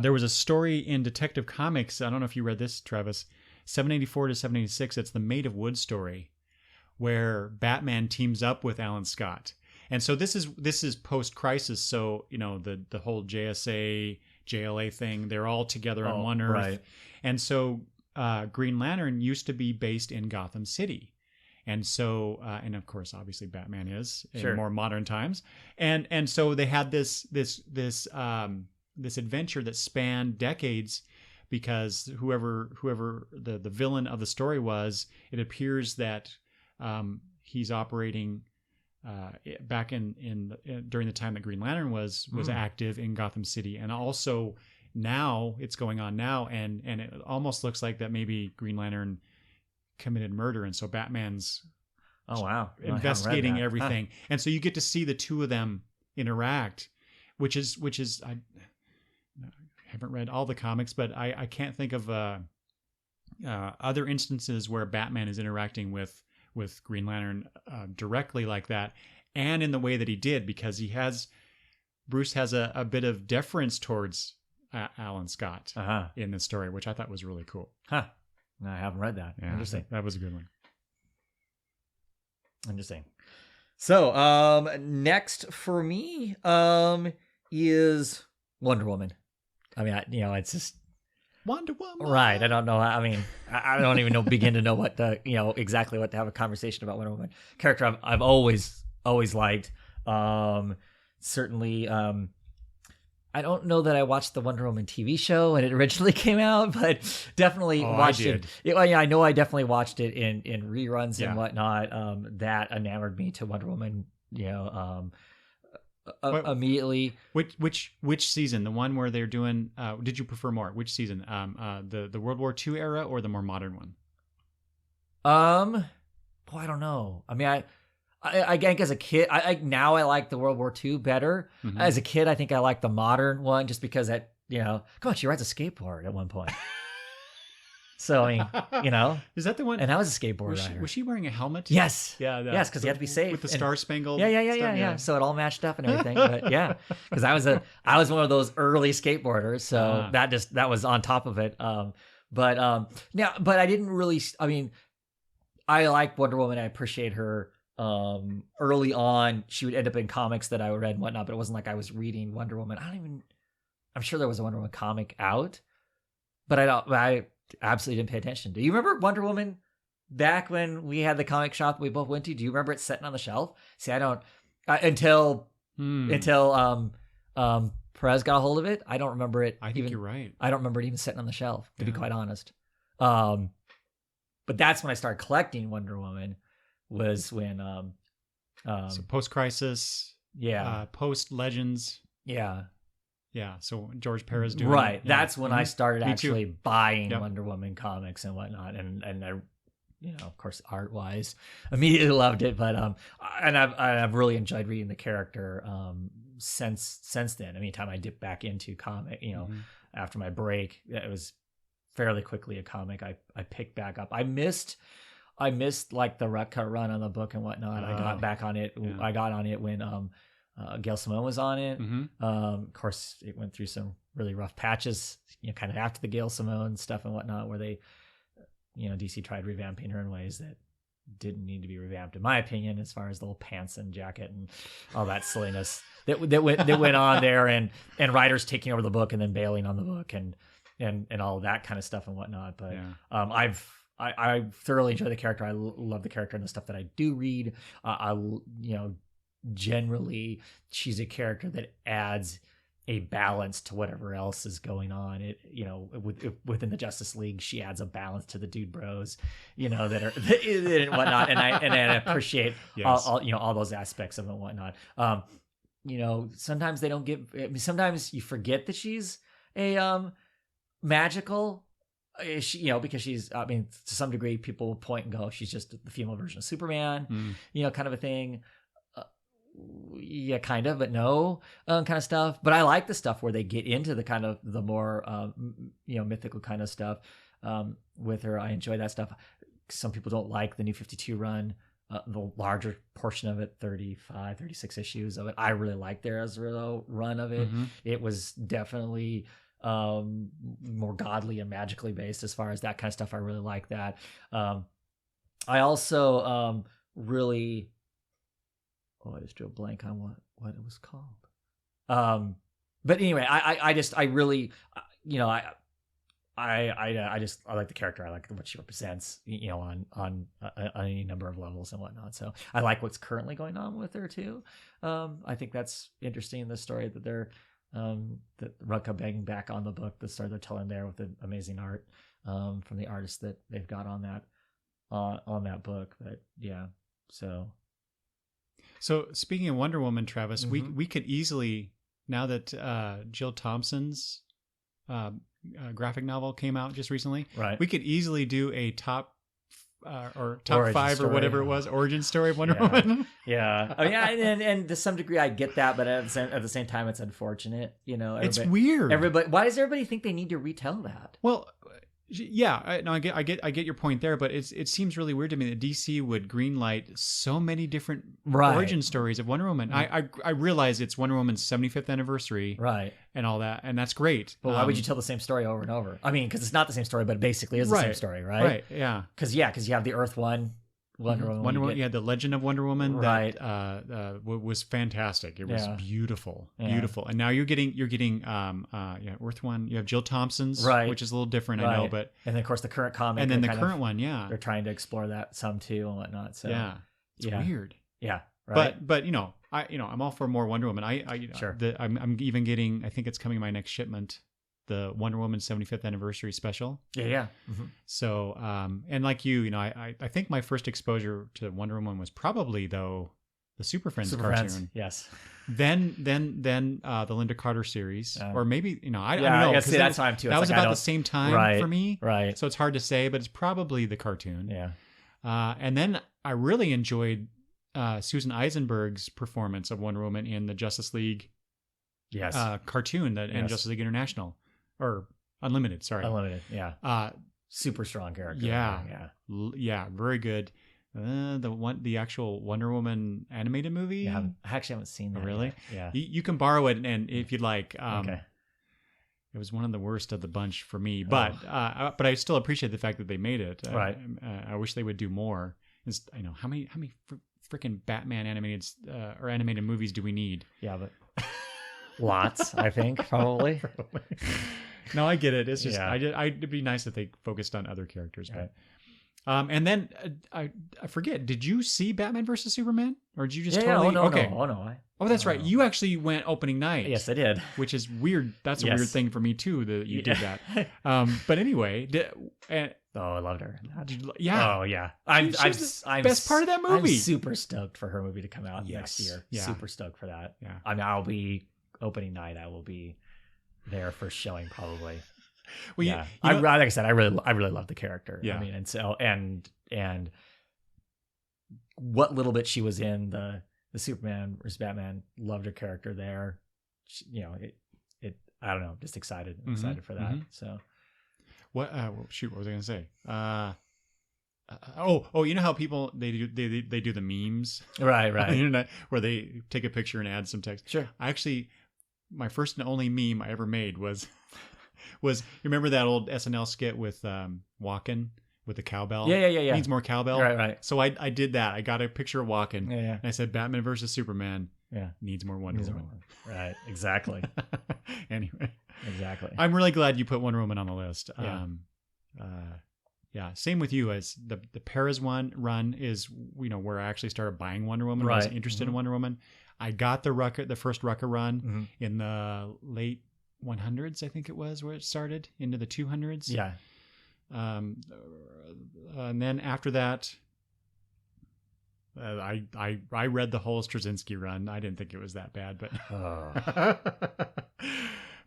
There was a story in Detective Comics. I don't know if you read this, Travis. 784 to 786. It's the Maid of Wood story, where Batman teams up with Alan Scott. And so this is post-crisis. So the whole JSA, JLA thing. They're all together on one Earth. Right. And so Green Lantern used to be based in Gotham City. And so, and of course, obviously, Batman is in more modern times. And so they had this adventure that spanned decades, because whoever the villain of the story was, it appears that he's operating back in during the time that Green Lantern was active in Gotham City, and also now it's going on now, and it almost looks like that maybe Green Lantern committed murder, and so Batman's investigating everything. And so you get to see the two of them interact, which is I haven't read all the comics, but I can't think of other instances where Batman is interacting with Green Lantern directly like that, and in the way that he did, because Bruce has a bit of deference towards Alan Scott in this story, which I thought was really cool. No, I haven't read that. Yeah, interesting. That was a good one. Interesting. So, next for me is Wonder Woman. I mean, it's just Wonder Woman. Right. I don't know. I mean, I don't even begin to know what exactly what to have a conversation about Wonder Woman. Character I've always liked. Certainly, I don't know that I watched the Wonder Woman TV show when it originally came out, but definitely watched it. I know I definitely watched it in reruns and whatnot. That enamored me to Wonder Woman. Immediately. Which season? The one where they're doing? Did you prefer more? Which season? The World War II era or the more modern one? I don't know. I mean, I think as a kid, now I like the World War II better. Mm-hmm. As a kid, I think I like the modern one just because come on, she rides a skateboard at one point. So, I mean, Is that the one? And I was a skateboard rider. Was she wearing a helmet? Yes. Yeah. Yes, because you have to be safe. With the star-spangled Yeah. So it all matched up and everything. But yeah, because I was one of those early skateboarders. So that was on top of it. But I didn't really, I mean, I like Wonder Woman. I appreciate her. Early on, she would end up in comics that I read and whatnot, but it wasn't like I was reading Wonder Woman. I'm sure there was a Wonder Woman comic out. but I absolutely didn't pay attention. Do you remember Wonder Woman back when we had the comic shop we both went to? Do you remember it sitting on the shelf? See, I don't until Perez got a hold of it. I don't remember it. I think you're right. I don't remember it even sitting on the shelf, to be quite honest. But that's when I started collecting Wonder Woman. Was when so post-crisis, post-Legends, so George Perez doing right. It. That's when I started actually buying Wonder Woman comics and whatnot, and I, of course, art-wise, immediately loved it. But and I've really enjoyed reading the character since then. Anytime I dip back into comic, after my break, it was fairly quickly a comic I picked back up. I missed like the Rutka run on the book and whatnot. I got back on it. Yeah. I got on it when Gail Simone was on it. Of course, it went through some really rough patches, kind of after the Gail Simone stuff and whatnot, where they, DC tried revamping her in ways that didn't need to be revamped, in my opinion, as far as the little pants and jacket and all that silliness that went on there, and writers taking over the book and then bailing on the book and all that kind of stuff and whatnot. But I thoroughly enjoy the character. I love the character and the stuff that I do read. Generally, she's a character that adds a balance to whatever else is going on. It, within the Justice League, she adds a balance to the dude bros, that are and whatnot. And I appreciate all those aspects of it and whatnot. Sometimes they don't give. Sometimes you forget that she's a magical. Because she's, to some degree, people point and go, she's just the female version of Superman, kind of a thing. Kind of, but no, kind of stuff. But I like the stuff where they get into the kind of the more, mythical kind of stuff with her. I enjoy that stuff. Some people don't like the New 52 run, the larger portion of it, 35, 36 issues of it. I really like their Ezra run of it. It was definitely more godly and magically based as far as that kind of stuff. I really like that. I also really, I just drew a blank on what it was called. But anyway, I like the character. I like what she represents, on any number of levels and whatnot. So I like what's currently going on with her too. I think that's interesting in the story that they're that Rutka banging back on the book, the story they're telling there with the amazing art from the artists that they've got on that book. But so speaking of Wonder Woman, Travis, we could easily, now that Jill Thompson's graphic novel came out just recently, right, we could easily do a top or top origin 5 story, or whatever it was, origin story of Wonder Woman. And to some degry I get that, but at the same time it's unfortunate. It's weird. Why does everybody think they need to retell that? Well, I get your point there, but it seems really weird to me that DC would greenlight so many different origin stories of Wonder Woman. I realize it's Wonder Woman's 75th anniversary, right, and all that, and that's great. But why would you tell the same story over and over? Because it's not the same story, but it basically is the same story, right? Right, yeah. Because you have the Earth One Wonder Woman. The Legend of Wonder Woman, right? That was fantastic. It was beautiful, and now you're getting Earth One. You have Jill Thompson's, right, which is a little different, I know, but and then of course the current comic, and then the current one, they're trying to explore that some too and whatnot. So it's weird, right. But I'm all for more Wonder Woman. I'm even getting. I think it's coming my next shipment. The Wonder Woman 75th anniversary special. Yeah. So, and like I think my first exposure to Wonder Woman was probably though the Super Friends cartoon. Yes. Then the Linda Carter series, or maybe I don't know. I guess that time too. That was about the same time for me, right? So it's hard to say, but it's probably the cartoon. Yeah. And then I really enjoyed Susan Eisenberg's performance of Wonder Woman in the Justice League. Yes. Cartoon and Justice League International. Or Unlimited, sorry. Unlimited, yeah. Super strong character. Yeah, very good. The actual Wonder Woman animated movie. Yeah, I actually haven't seen that. Really? Yet. Yeah. You can borrow it, and if you'd like. Okay. It was one of the worst of the bunch for me, but I still appreciate the fact that they made it. Right. I wish they would do more. How many freaking Batman animated or animated movies do we need? Yeah, but. Lots, I think, probably. No, I get it. It's just it'd be nice if they focused on other characters. But, and then I forget. Did you see Batman versus Superman, or did you just totally? No, okay. No. That's right. You actually went opening night. Yes, I did. Which is weird. That's a weird thing for me too that you did that. But anyway, I loved her. Yeah. Oh yeah. I'm best part of that movie. I'm super stoked for her movie to come out next year. Yeah. Super stoked for that. Yeah. I mean, I'll be opening night. I will be there for showing probably. Well, yeah. Like I said, I really love the character. Yeah. I mean, and what little bit she was in the Superman versus Batman, loved her character there. I don't know, just excited for that. So. What what was I gonna say? You know how people they do the memes right on the internet where they take a picture and add some text. Sure. I actually, my first and only meme I ever made was you remember that old SNL skit with Walken with the cowbell? Yeah. Needs more cowbell. Right. So I did that. I got a picture of Walken. And I said Batman versus Superman. Yeah. Needs more Wonder Woman. Right. Exactly. Anyway. Exactly. I'm really glad you put Wonder Woman on the list. Yeah. Same with you. As the Perez run is, where I actually started buying Wonder Woman. Right. I was interested in Wonder Woman. I got the first Rucka run in the late 100s, I think it was, where it started into the 200s. Yeah. And then after that, I read the whole Straczynski run. I didn't think it was that bad, but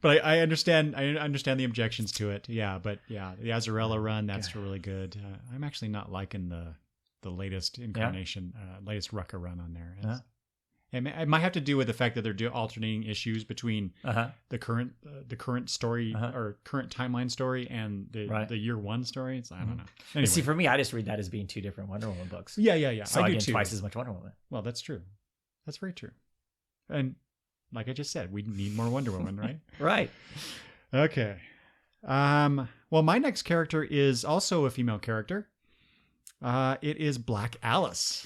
but I understand the objections to it. Yeah, but the Azzarello run, that's really good. I'm actually not liking the latest incarnation, latest Rucka run on there. It might have to do with the fact that they're alternating issues between the current story or current timeline story and the year one story. I don't know. Anyway. See, for me, I just read that as being two different Wonder Woman books. Yeah. So I get too. twice as much Wonder Woman. Well, that's true. That's very true. And like I just said, we need more Wonder Woman, right? Right. Okay. Well, my next character is also a female character. It is Black Alice.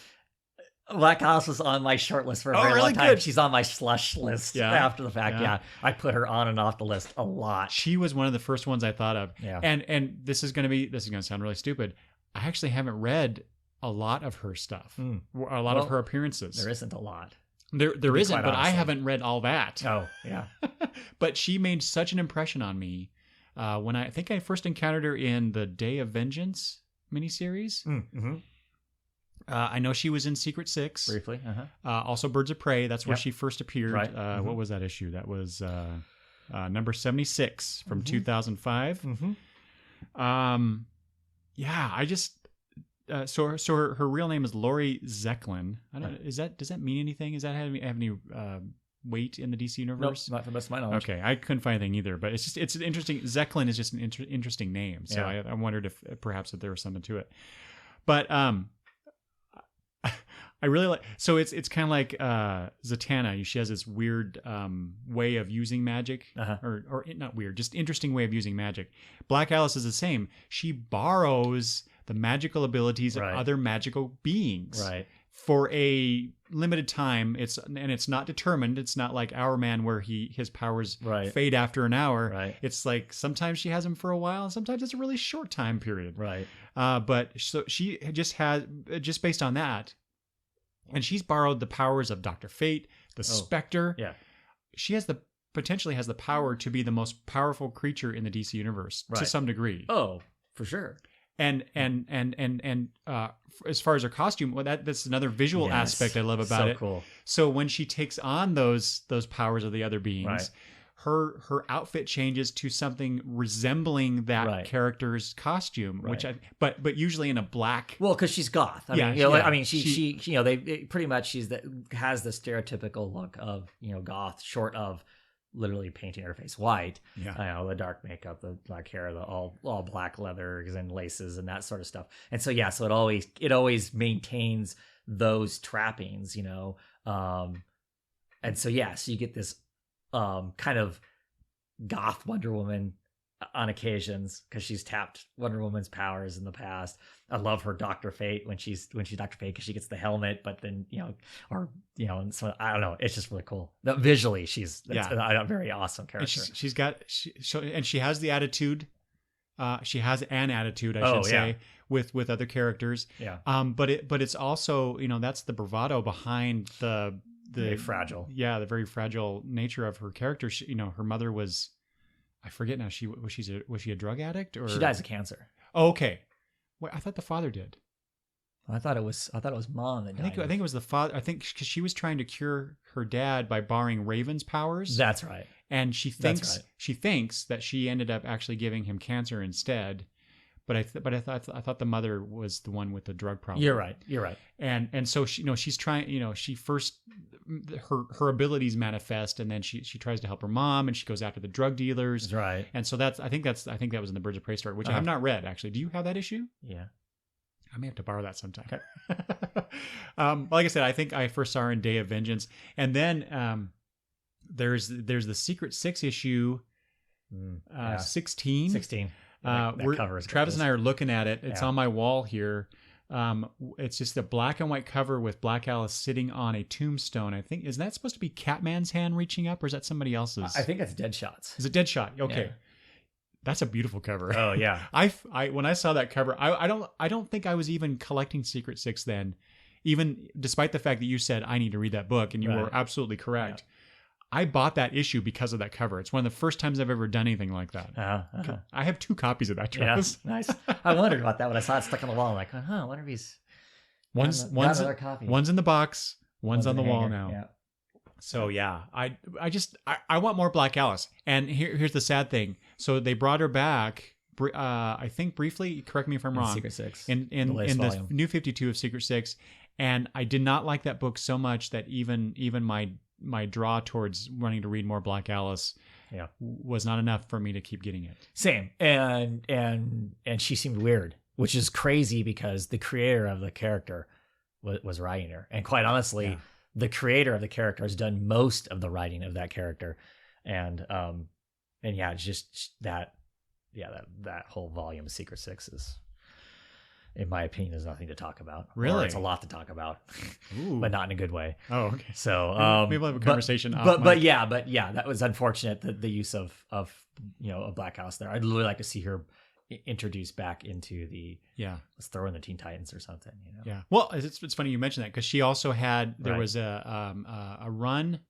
Black Alice was on my short list for a very long time. Good. She's on my slush list after the fact. Yeah. I put her on and off the list a lot. She was one of the first ones I thought of. Yeah. And this is going to sound really stupid. I actually haven't read a lot of her stuff. A lot of her appearances. There isn't a lot. There isn't, but I haven't read all that. Oh, yeah. But she made such an impression on me when I think I first encountered her in the Day of Vengeance miniseries. Mm-hmm. I know she was in Secret Six. Briefly. Also Birds of Prey. That's where she first appeared. Right. What was that issue? That was number 76 from 2005. I just... So her real name is Lori Zeklin. I don't. Does that mean anything? Does that have any weight in the DC universe? Nope, not to the best of my knowledge. Okay, I couldn't find anything either. But it's an interesting. Zeklin is just an interesting name. So I wondered if perhaps there was something to it. But I really like. So it's kind of like Zatanna. She has this weird way of using magic, or not weird, just interesting way of using magic. Black Alice is the same. She borrows the magical abilities of other magical beings for a limited time. It's not determined. It's not like Our Man where his powers fade after an hour. It's like sometimes she has them for a while, and sometimes it's a really short time period. But so she just based on that, and she's borrowed the powers of Dr. Fate, the Spectre. Yeah, she potentially has the power to be the most powerful creature in the DC universe to some degree. Oh, for sure. And as far as her costume, that's another visual aspect I love about it. Cool. So when she takes on those powers of the other beings, her outfit changes to something resembling that character's costume, which but usually in a black. Well, because she's goth. I mean, she pretty much has the stereotypical look of goth, short of literally painting her face white. The dark makeup, the black hair, the all black leathers and laces and that sort of stuff. And so so it always maintains those trappings, and so so you get this kind of goth Wonder Woman. on occasions because she's tapped Wonder Woman's powers in the past. I love her Dr. Fate when she's Dr. Fate because she gets the helmet, but then and so I don't know. It's just really cool. Visually, she's a very awesome character. And she has the attitude. She has an attitude, I should say, with other characters. Yeah. But it's also that's the bravado behind the very fragile. Yeah, the very fragile nature of her character. Her mother was. I forget now. Was she a drug addict or she dies of cancer? Oh, okay. Wait, I thought the father did. I thought it was mom that died. I think it was the father. I think because she was trying to cure her dad by borrowing Raven's powers. That's right. And she thinks that she ended up actually giving him cancer instead. But I thought the mother was the one with the drug problem. You're right. And so she's trying. She first her abilities manifest, and then she tries to help her mom, and she goes after the drug dealers. That's right. And so I think that was in the Birds of Prey story, which I have not read actually. Do you have that issue? Yeah. I may have to borrow that sometime. Okay. Like I said, I think I first saw her in Day of Vengeance, and then there's the Secret Six issue, 16. 16. Travis and I are looking at it. It's on my wall here. It's just a black and white cover with Black Alice sitting on a tombstone. I think is that supposed to be Catman's hand reaching up, or is that somebody else's? I think that's Deadshot's. Is it Deadshot? Okay, that's a beautiful cover. Oh yeah. I when I saw that cover, I don't think I was even collecting Secret Six then, even despite the fact that you said I need to read that book, and you were absolutely correct. Yeah. I bought that issue because of that cover. It's one of the first times I've ever done anything like that. I have 2 copies of that, Travis. Yeah, nice. I wondered about that when I saw it stuck on the wall. I'm like, I wonder if he's one's in the box, one's on the wall now. Yeah. So yeah, I want more Black Alice. And here's the sad thing. So they brought her back. I think briefly. Correct me if I'm wrong. Secret Six. In the New 52 of Secret Six, and I did not like that book so much that even my draw towards wanting to read more Black Alice was not enough for me to keep getting it. Same. And she seemed weird, which is crazy because the creator of the character was writing her. And quite honestly, the creator of the character has done most of the writing of that character. And just that whole volume of Secret Six is, in my opinion, is nothing to talk about. Really? Or it's a lot to talk about, but not in a good way. Oh, okay. So maybe we'll have a conversation. But that was unfortunate, the use of a Black Alice there. I'd really like to see her introduced back into the let's throw in the Teen Titans or something. Yeah. Well, it's funny you mentioned that because she also had was a run,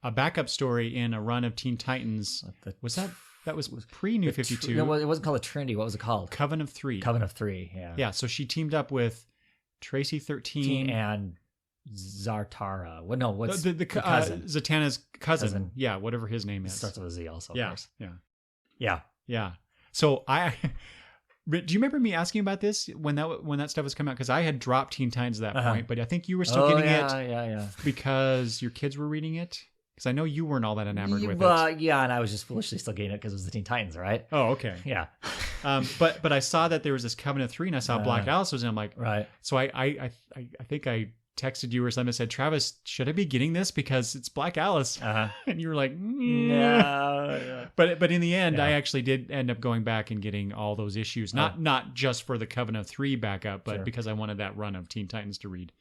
a backup story in a run of Teen Titans. That was pre-New 52. No, it wasn't called a Trinity. What was it called? Coven of Three. Yeah. Yeah, so she teamed up with Tracy 13 and Zartara. Well, no, what's the cousin? Zatanna's cousin. Yeah, whatever his name is. It starts with a Z also, of course. Yeah. So do you remember me asking about this when that stuff was coming out? Because I had dropped Teen Titans at that point, but I think you were still getting it because your kids were reading it. Because I know you weren't all that enamored with it. Yeah, and I was just foolishly still getting it because it was the Teen Titans, right? Oh, okay. Yeah. But I saw that there was this Coven of Three, and I saw Black Alice was in. I'm like, right. So I think I texted you or something and said, Travis, should I be getting this because it's Black Alice? And you were like, no. But in the end, I actually did end up going back and getting all those issues, not just for the Coven of Three backup, but because I wanted that run of Teen Titans to read.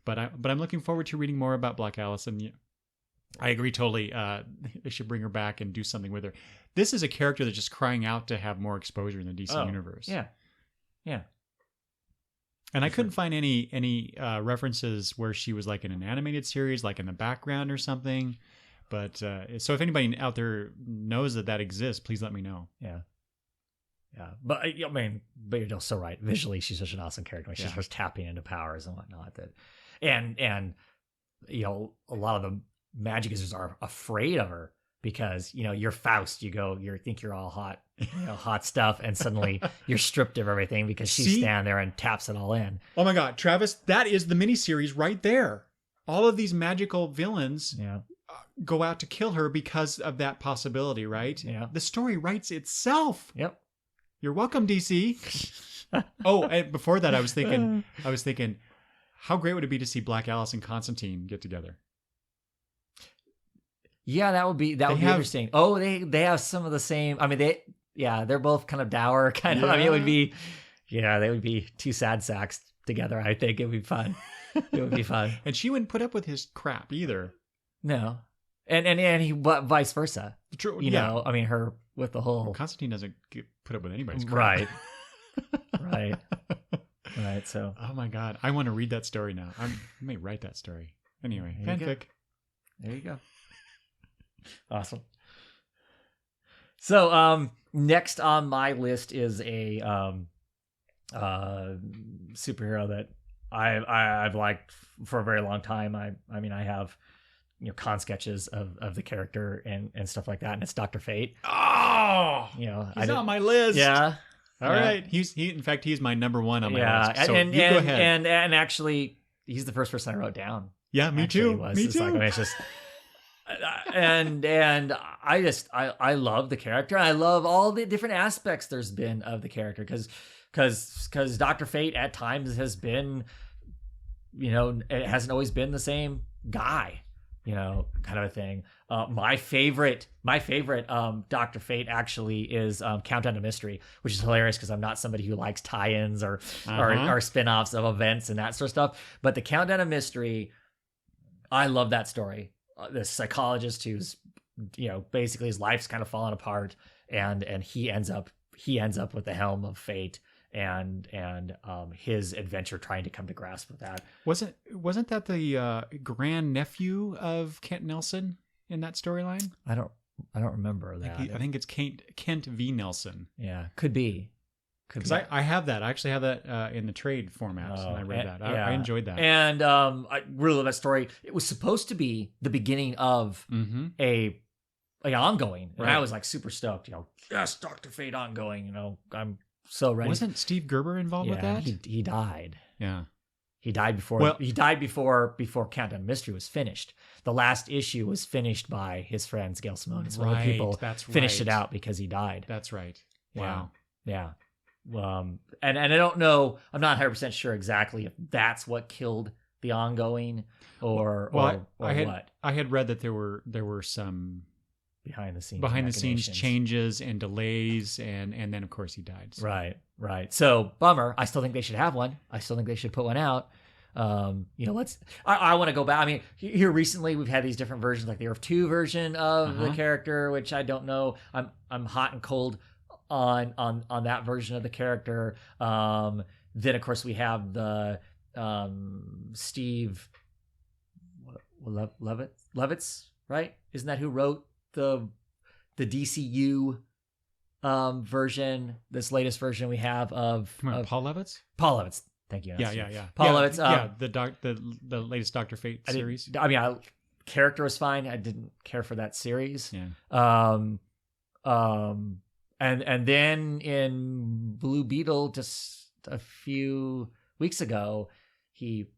But I'm looking forward to reading more about Black Alice, and I agree totally. They should bring her back and do something with her. This is a character that's just crying out to have more exposure in the DC universe. Yeah. And I couldn't find any references where she was like in an animated series, like in the background or something. But so if anybody out there knows that exists, please let me know. Yeah. But I mean, but you're so right. Visually, she's such an awesome character. She's just tapping into powers and whatnot. And a lot of the magic users are afraid of her because you're Faust. You think you're all hot, hot stuff, and suddenly you're stripped of everything because she's standing there and taps it all in. Oh my God, Travis, that is the miniseries right there. All of these magical villains go out to kill her because of that possibility, right? Yeah. The story writes itself. Yep. You're welcome, DC. Oh, and before that, I was thinking, how great would it be to see Black Alice and Constantine get together? Yeah, that would be interesting. Oh, they have some of the same. I mean, they're both kind of dour, kind of. I mean, it would be, they would be two sad sacks together. I think it would be fun. It would be fun. And she wouldn't put up with his crap either. No, and he, but vice versa. True. You know, I mean, her with the whole Constantine doesn't put up with anybody's crap. Right. Right. So. Oh my God, I want to read that story now. I may write that story. Anyway, fanfic. There you go. Awesome. So, next on my list is a superhero that I've liked for a very long time. I mean, I have, you know, con sketches of the character and stuff like that, and it's Dr. Fate. Oh, you know, he's on my list. Yeah. All right. In fact, he's my number one on my list. So and you go ahead. And actually, he's the first person I wrote down. Yeah, me too. Me too. Like, I mean, it's just. And I love the character. I love all the different aspects there's been of the character because Dr. Fate at times has been, you know, it hasn't always been the same guy, you know, kind of a thing. My favorite Dr. Fate actually is Countdown to Mystery, which is hilarious because I'm not somebody who likes tie-ins or spin-offs of events and that sort of stuff. But the Countdown to Mystery, I love that story. This psychologist who's, you know, basically his life's kind of fallen apart, and he ends up with the helm of fate and his adventure trying to come to grasp with that. Wasn't that the grand nephew of Kent Nelson in that storyline? I don't remember that. I think it's Kent V. Nelson. Yeah, could be. Because I have that. I actually have that in the trade format, and I read that. I enjoyed that. And I really love that story. It was supposed to be the beginning of a ongoing, and I was like super stoked. You know, yes, Dr. Fate ongoing. You know, I'm so ready. Wasn't Steve Gerber involved with that? He died. Yeah, he died before. Well, he died before Countdown to Mystery was finished. The last issue was finished by his friends Gail Simone. It's one of the people finished it out because he died. That's right. Wow. Yeah. And I don't know, I'm not 100% sure exactly if that's what killed the ongoing or what. I had read that there were some behind the scenes changes and delays, and then of course he died. So. Right. So bummer. I still think they should have one. I still think they should put one out. You know, I want to go back. I mean, here recently we've had these different versions, like the Earth 2 version of the character, which I don't know. I'm hot and cold on that version of the character. Then of course we have the Steve Levitz, right? Isn't that who wrote the DCU version, this latest version we have of Paul Levitz? Paul Levitz. Thank you. Yeah. Paul Levitz. The latest Dr. Fate series. Character was fine. I didn't care for that series. Yeah. And then in Blue Beetle, just a few weeks ago, he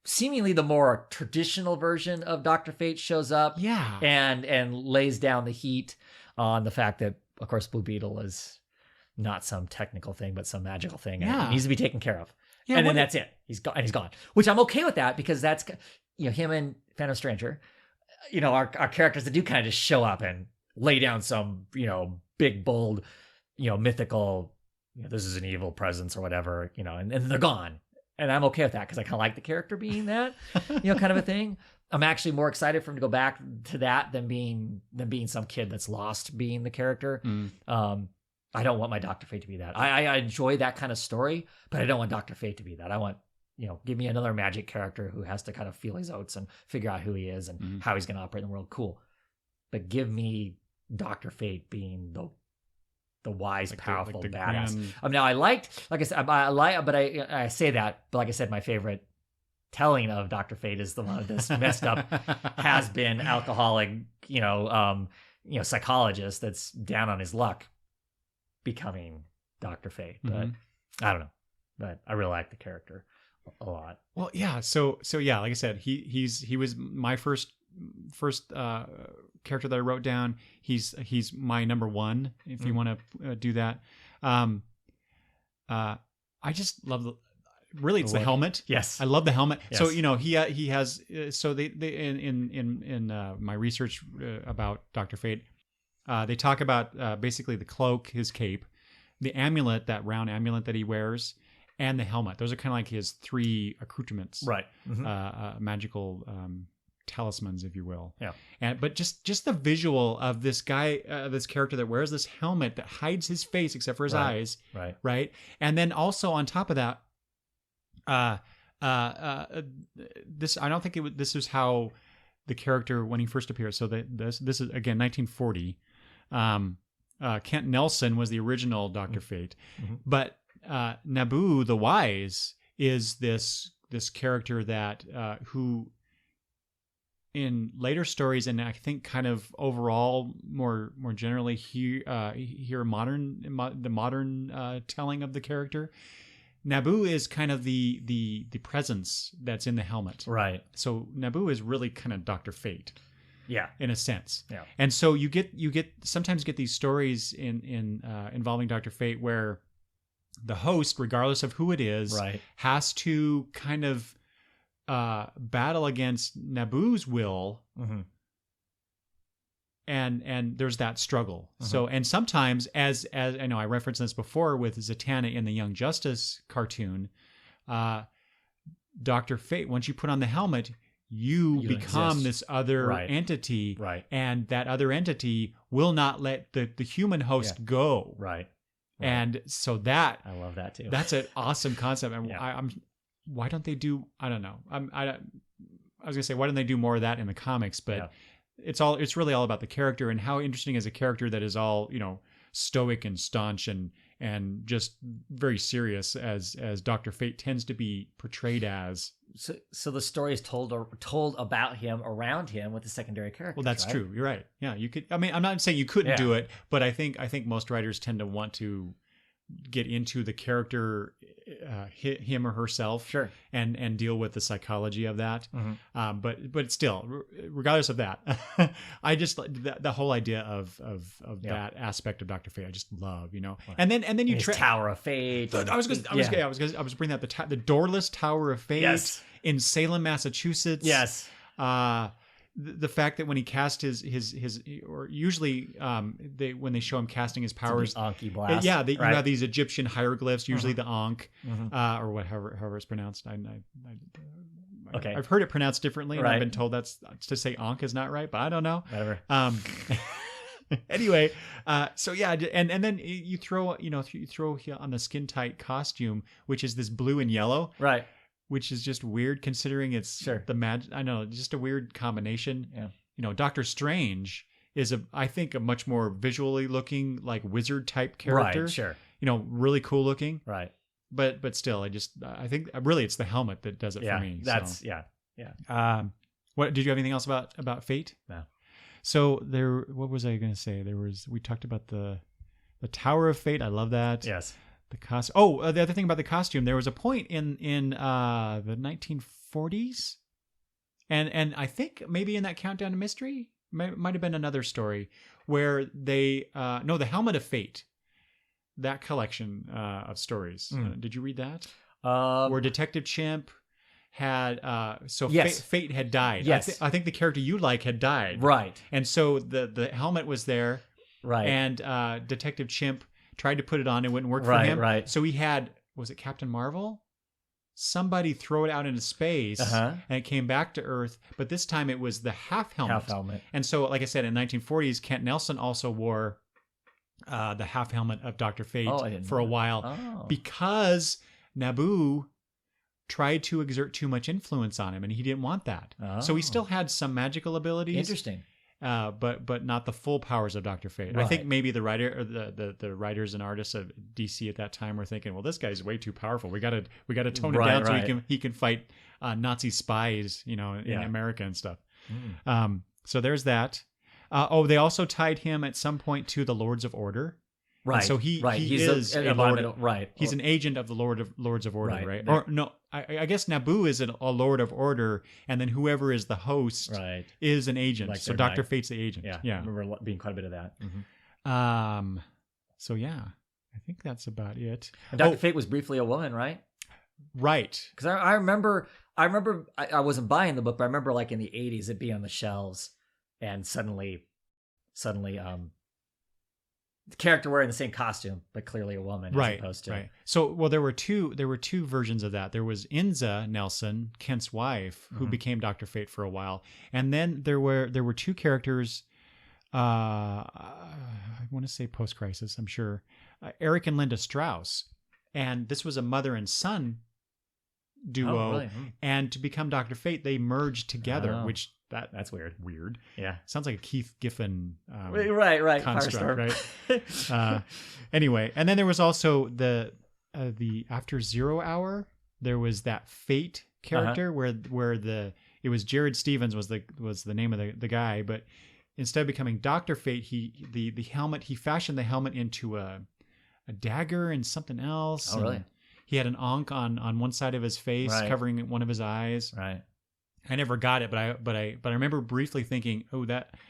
seemingly the more traditional version of Dr. Fate shows up. Yeah. And lays down the heat on the fact that, of course, Blue Beetle is not some technical thing, but some magical thing. Yeah. And it needs to be taken care of. Yeah, and then that's it. He's gone. Which I'm okay with that because that's, you know, him and Phantom Stranger, you know, our characters that do kind of just show up and lay down some, you know, big, bold, you know, mythical, you know, this is an evil presence or whatever, you know, and they're gone. And I'm okay with that because I kind of like the character being that, you know, kind of a thing. I'm actually more excited for him to go back to that than being some kid that's lost being the character. I don't want my Dr. Fate to be that. I enjoy that kind of story, but I don't want Dr. Fate to be that. I want, you know, give me another magic character who has to kind of feel his oats and figure out who he is and how he's going to operate in the world. Cool. But give me Dr. Fate being the wise, like powerful, the badass. Now I liked, like I said, I say that, but like I said, my favorite telling of Dr. Fate is the one of this messed up has been alcoholic, you know, psychologist that's down on his luck becoming Dr. Fate. But I don't know. But I really like the character a lot. Well, yeah. So yeah, like I said, he was my first character that I wrote down. He's my number one, if you want to do that. I just love it's the helmet. Yes, I love the helmet. Yes. So you know he has. So they in my research about Dr. Fate, They talk about basically the cloak, his cape, the amulet, that round amulet that he wears, and the helmet. Those are kind of like his three accoutrements, right? Mm-hmm. Magical talismans, if you will. Yeah. But just the visual of this guy, this character that wears this helmet that hides his face except for his eyes, right? And then also on top of that, this I don't think this is how the character when he first appeared. So this is again 1940. Kent Nelson was the original Dr. Fate, but Naboo the Wise is this character that who in later stories, and I think kind of overall more generally here the modern telling of the character, Naboo is kind of the presence that's in the helmet, right? So Naboo is really kind of Dr. Fate. Yeah, in a sense. Yeah, and so you sometimes get these stories involving Dr. Fate where the host, regardless of who it is, has to kind of battle against Naboo's will, and there's that struggle. So, and sometimes as I know I referenced this before with Zatanna in the Young Justice cartoon, Dr. Fate, once you put on the helmet, you become exist. This other entity, and that other entity will not let the human host go. Right. And so that I love that too. That's an awesome concept. And why don't they do? I don't know. I was gonna say why don't they do more of that in the comics? But it's really all about the character and how interesting is a character that is all stoic and staunch and just very serious as Dr. Fate tends to be portrayed as. So the story is told about him around him with the secondary characters. Well, that's true. You're right. Yeah, you could. I mean, I'm not saying you couldn't do it, but I think most writers tend to want to get into the character, him or herself, and deal with the psychology of that. But still, regardless of that, I just the whole idea of that aspect of Dr. Fate I just love, and then you Tower of Fate. I was bringing up the doorless Tower of Fate in Salem, Massachusetts. Yes. The fact that when he cast his or usually when they show him casting his powers, Anki blast. You have these Egyptian hieroglyphs, usually the Ankh, or however it's pronounced. I've heard it pronounced differently, and I've been told that's to say Ankh is not right, but I don't know. Whatever. Anyway, so yeah, and then you throw on the skin tight costume, which is this blue and yellow, right? Which is just weird considering it's the magic. I know, just a weird combination. Yeah. Doctor Strange is I think a much more visually looking like wizard type character. Right, sure. Really cool looking. Right. But still, I think really it's the helmet that does it for me. That's yeah. What did you have anything else about Fate? No. So what was I going to say? We talked about the Tower of Fate. I love that. Yes. The costume. The other thing about the costume, there was a point in the 1940s, and I think maybe in that Countdown to Mystery might have been another story where they the Helmet of Fate, that collection of stories. Did you read that? Where Detective Chimp had Fate had died. Yes. I think the character you like had died. Right. And so the helmet was there. Right. And Detective Chimp tried to put it on, it wouldn't work for him. Right. So he had, was it Captain Marvel? Somebody throw it out into space, and it came back to Earth. But this time it was the half helmet. And so, like I said, in 1940s, Kent Nelson also wore the half helmet of Dr. Fate for a while because Naboo tried to exert too much influence on him, and he didn't want that. So he still had some magical abilities. Interesting. But not the full powers of Dr. Fate. Right. I think maybe the writer or the writers and artists of DC at that time were thinking, well, this guy's way too powerful. We gotta tone it down so he can fight Nazi spies, in America and stuff. So there's that. They also tied him at some point to the Lords of Order. Right. And so he's a Lord. Right. He's an agent of the Lords of Order, right? Or no, I guess Naboo is a Lord of Order, and then whoever is the host is an agent. Like so Dr. Fate's the agent. Yeah. I remember being quite a bit of that. So yeah, I think that's about it. And Dr. Fate was briefly a woman, right? Right. Because I remember I wasn't buying the book, but I remember like in the 80s it being on the shelves, and suddenly the character wearing the same costume, but clearly a woman, as opposed to right. So, well, there were two versions of that. There was Inza Nelson, Kent's wife, who became Dr. Fate for a while, and then there were two characters. I want to say post-crisis, I'm sure. Eric and Linda Strauss, and this was a mother and son duo. Oh, really? And to become Dr. Fate, they merged together, which that's weird. Weird. Yeah. Sounds like a Keith Giffen right. construct, right? Anyway, and then there was also the after Zero Hour, there was that Fate character where it was Jared Stevens was the name of the guy, but instead of becoming Dr. Fate, he fashioned the helmet into a dagger and something else. Oh, really? He had an ankh on one side of his face, covering one of his eyes. Right. I never got it, but I remember briefly thinking, "Oh,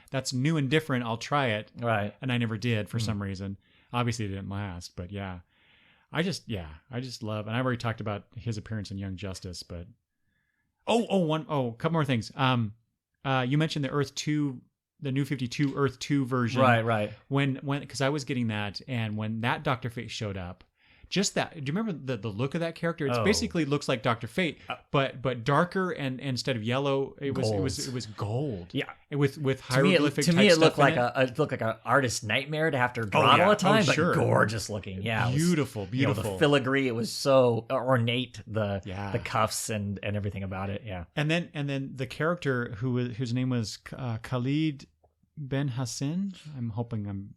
that's new and different. I'll try it." Right. And I never did for some reason. Obviously, it didn't last, but yeah. I just love, and I already talked about his appearance in Young Justice, but a couple more things. You mentioned the Earth 2, the New 52 Earth 2 version. Right. When because I was getting that, and when that Dr. Fate showed up, just that. Do you remember the look of that character? It basically looks like Dr. Fate, but darker, and instead of yellow, it was gold. Yeah, with hieroglyphic. To me, it looked like an artist's nightmare to have to draw it all the time. But gorgeous looking. Yeah, beautiful. The filigree. It was so ornate. The cuffs and everything about it. Yeah. And then the character whose name was Khalid Ben Hassan. I'm hoping I'm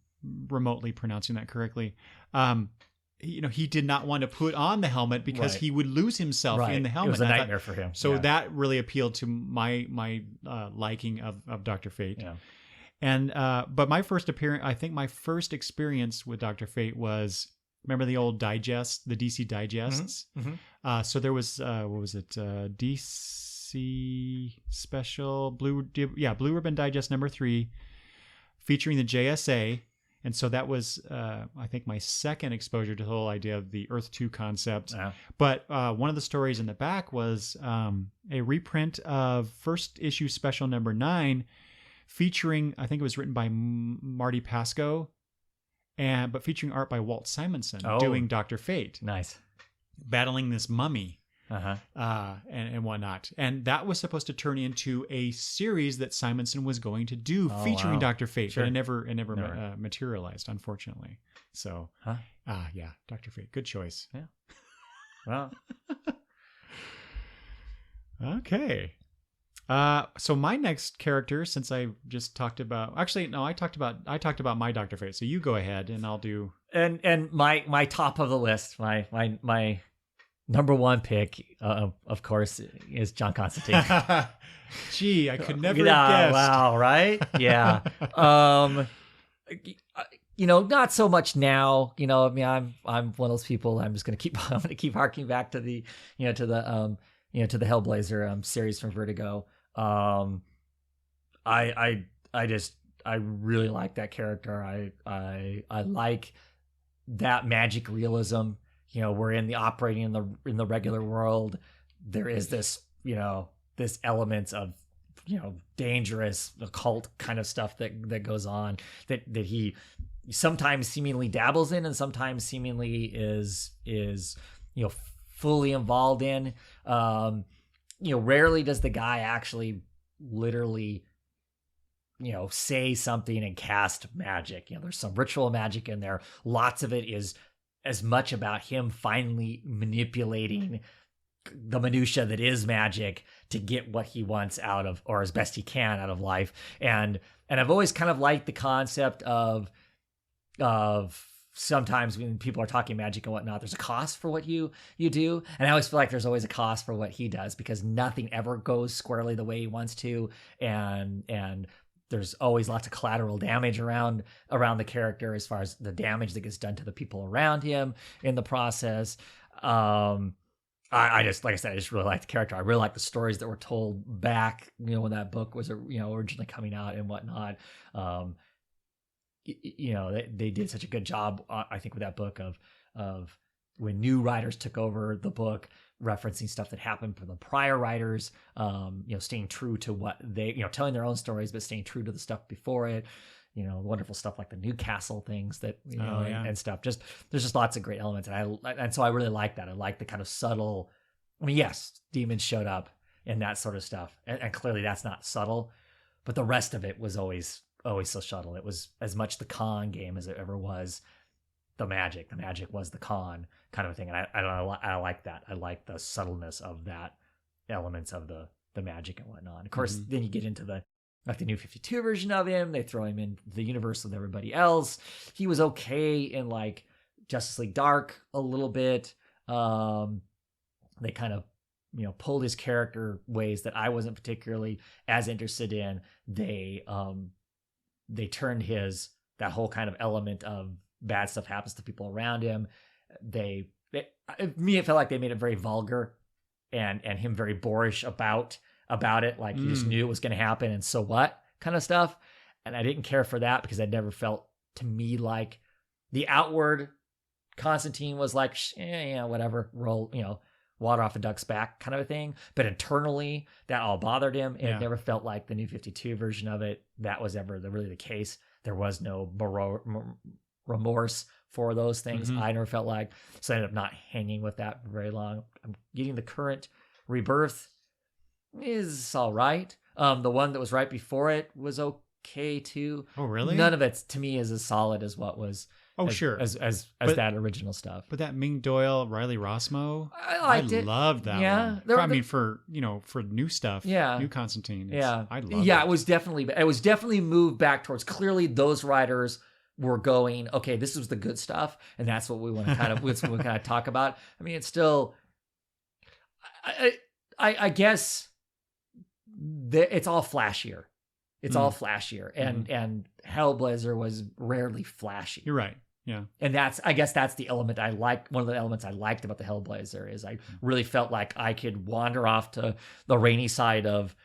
remotely pronouncing that correctly. He did not want to put on the helmet because he would lose himself in the helmet. It was a nightmare for him. So that really appealed to my liking of Dr. Fate. Yeah. And but my first experience with Dr. Fate was, remember the old digest, the DC digests? Mm-hmm. So there was what was it? DC Special Blue Ribbon Digest number 3, featuring the JSA. And so that was, I think, my second exposure to the whole idea of the Earth 2 concept. Yeah. But one of the stories in the back was a reprint of first issue special number 9, featuring, I think it was written by Marty Pasco, but featuring art by Walt Simonson, doing Dr. Fate. Nice. Battling this mummy. And whatnot. And that was supposed to turn into a series that Simonson was going to do featuring Dr. Fate, but it never materialized, unfortunately. So, Dr. Fate, good choice. Yeah. Well, okay. So my next character, since I just talked about, I talked about my Dr. Fate. So you go ahead, and I'll do. And my top of the list, my number one pick, of course, is John Constantine. Gee, I could never have guessed. Wow, right? Yeah. Not so much now. I mean, I'm one of those people. I'm going to keep harking back to the Hellblazer series from Vertigo. I really like that character. I like that magic realism. We're operating in the regular world. There is this, this elements of, dangerous occult kind of stuff that goes on that he sometimes seemingly dabbles in and sometimes seemingly is fully involved in. Rarely does the guy actually literally, say something and cast magic. There's some ritual magic in there. Lots of it is as much about him finally manipulating the minutia that is magic to get what he wants out of, or as best he can out of life. And I've always kind of liked the concept of sometimes when people are talking magic and whatnot, there's a cost for what you do. And I always feel like there's always a cost for what he does, because nothing ever goes squarely the way he wants to. And there's always lots of collateral damage around the character, as far as the damage that gets done to the people around him in the process. I just, like I said, I just really like the character. I really like the stories that were told back, when that book was, originally coming out and whatnot. They did such a good job, I think, with that book of when new writers took over the book, referencing stuff that happened for the prior writers, staying true to what they, telling their own stories, but staying true to the stuff before it. wonderful stuff like the Newcastle things that and stuff. Just there's just lots of great elements, and so I really like that. I like the kind of subtle. I mean, yes, demons showed up and that sort of stuff, and clearly that's not subtle, but the rest of it was always so subtle. It was as much the con game as it ever was the magic. The magic was the con kind of a thing, and I like that. I like the subtleness of that elements of the magic and whatnot. Of course, then you get into the New 52 version of him. They throw him in the universe with everybody else. He was okay in like Justice League Dark a little bit. They kind of pulled his character ways that I wasn't particularly as interested in. They turned that whole kind of element of bad stuff happens to people around him. It felt like they made it very vulgar and him very boorish about it. Like you just knew it was going to happen. And so what kind of stuff. And I didn't care for that because I never felt to me like the outward Constantine was like, whatever, roll, water off a duck's back kind of a thing. But internally that all bothered him. And it never felt like the New 52 version of it. That was ever really the case. There was no remorse for those things. I never felt like, so I ended up not hanging with that for very long. I'm getting the current Rebirth is all right. The one that was right before it was okay too. Oh, really? None of it to me is as solid as what was. Sure. As that original stuff. But that Ming Doyle, Riley Rossmo, I liked it. Loved that one. For new stuff, new Constantine. I love it. Yeah, it was definitely moved back towards clearly those writers were going, okay, this was the good stuff, and that's what we want to kind of talk about. I mean, it's still, I guess, it's all flashier. It's all flashier, and Hellblazer was rarely flashy. You're right. Yeah. And I guess that's the element I like. One of the elements I liked about the Hellblazer is I really felt like I could wander off to the rainy side of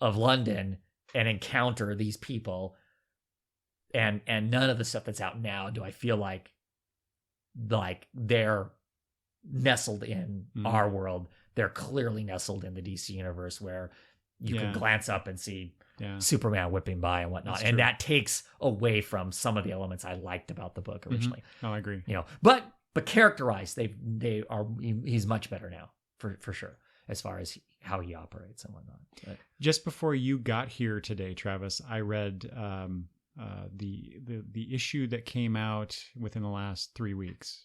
London and encounter these people. And none of the stuff that's out now do I feel like they're nestled in our world. They're clearly nestled in the DC universe where you can glance up and see Superman whipping by and whatnot. And that takes away from some of the elements I liked about the book originally. Oh, I agree. But characterized, he's much better now for sure, as far as how he operates and whatnot. But just before you got here today, Travis, I read the issue that came out within the last 3 weeks.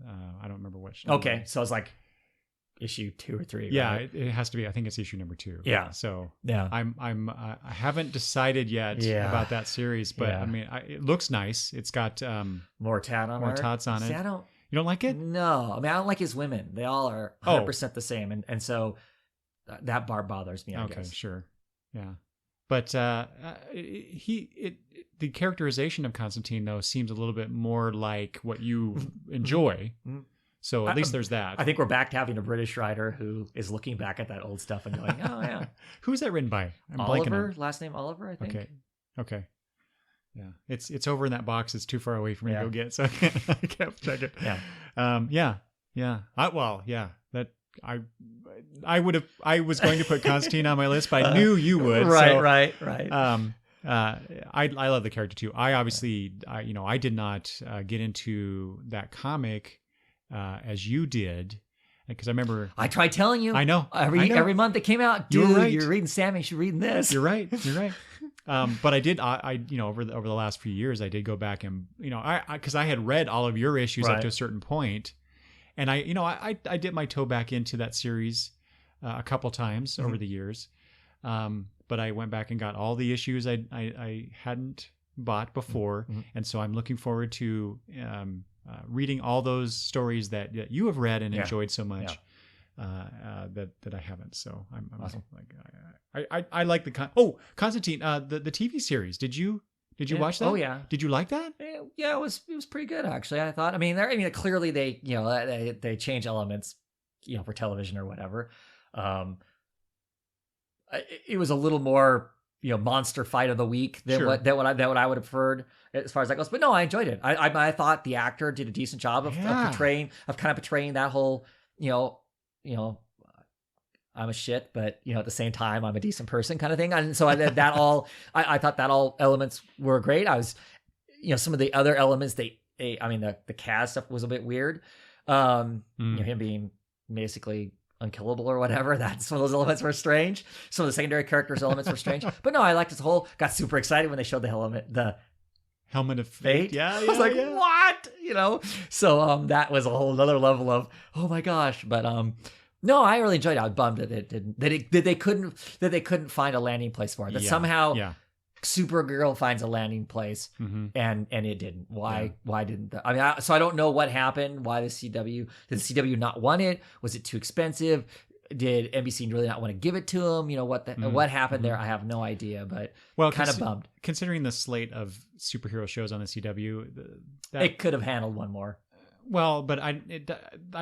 I don't remember which. Okay, so it's like issue 2 or 3. Yeah, right? it has to be. I think it's issue number 2. Yeah. So I haven't decided yet about that series, but I mean, it looks nice. It's got more tats on it. I don't. You don't like it? No, I mean I don't like his women. They all are 100% the same, and so that bar bothers me. I guess. Sure, yeah. But the characterization of Constantine though seems a little bit more like what you enjoy. So at least there's that. I think we're back to having a British writer who is looking back at that old stuff and going, oh yeah. Who's that written by? I'm Oliver, last name Oliver, I think. Okay. Yeah. It's over in that box. It's too far away for me to go get, so I can't check it. Yeah. I was going to put Constantine on my list, but I knew you would. Right. I love the character too. I obviously, I did not get into that comic as you did, because I remember I tried telling you. I know every month it came out. Dude, you're reading Sammy. You're reading this. You're right. But I did. I over the last few years, I did go back and because I had read all of your issues up to a certain point, and I dipped my toe back into that series a couple times over the years. But I went back and got all the issues I hadn't bought before, and so I'm looking forward to reading all those stories that you have read and enjoyed so much that I haven't. So I'm awesome. I like Constantine, the TV series. Did you watch that? Oh yeah. Did you like that? Yeah, it was pretty good actually. I thought. I mean, clearly they change elements, for television or whatever. It was a little more, monster fight of the week than what I would have preferred as far as that goes. But no, I enjoyed it. I thought the actor did a decent job of portraying that whole, I'm a shit, but at the same time, I'm a decent person kind of thing. And so I thought that all elements were great. I was, some of the other elements, the Kaz stuff was a bit weird. Him being basically unkillable or whatever. Some of those elements were strange. Some of the secondary characters' elements were strange. But no, I liked this whole. Got super excited when they showed the helmet of fate. Yeah, I was like, what? So that was a whole other level of oh my gosh. But no, I really enjoyed it. I was bummed that it didn't that they couldn't find a landing place for it. That somehow Supergirl finds a landing place and it didn't. Why didn't so I don't know what happened. Why did the CW not want it? Was it too expensive? Did NBC really not want to give it to them? What happened there? I have no idea, but kind of bummed. Considering the slate of superhero shows on the CW, it could have handled one more. Well, but I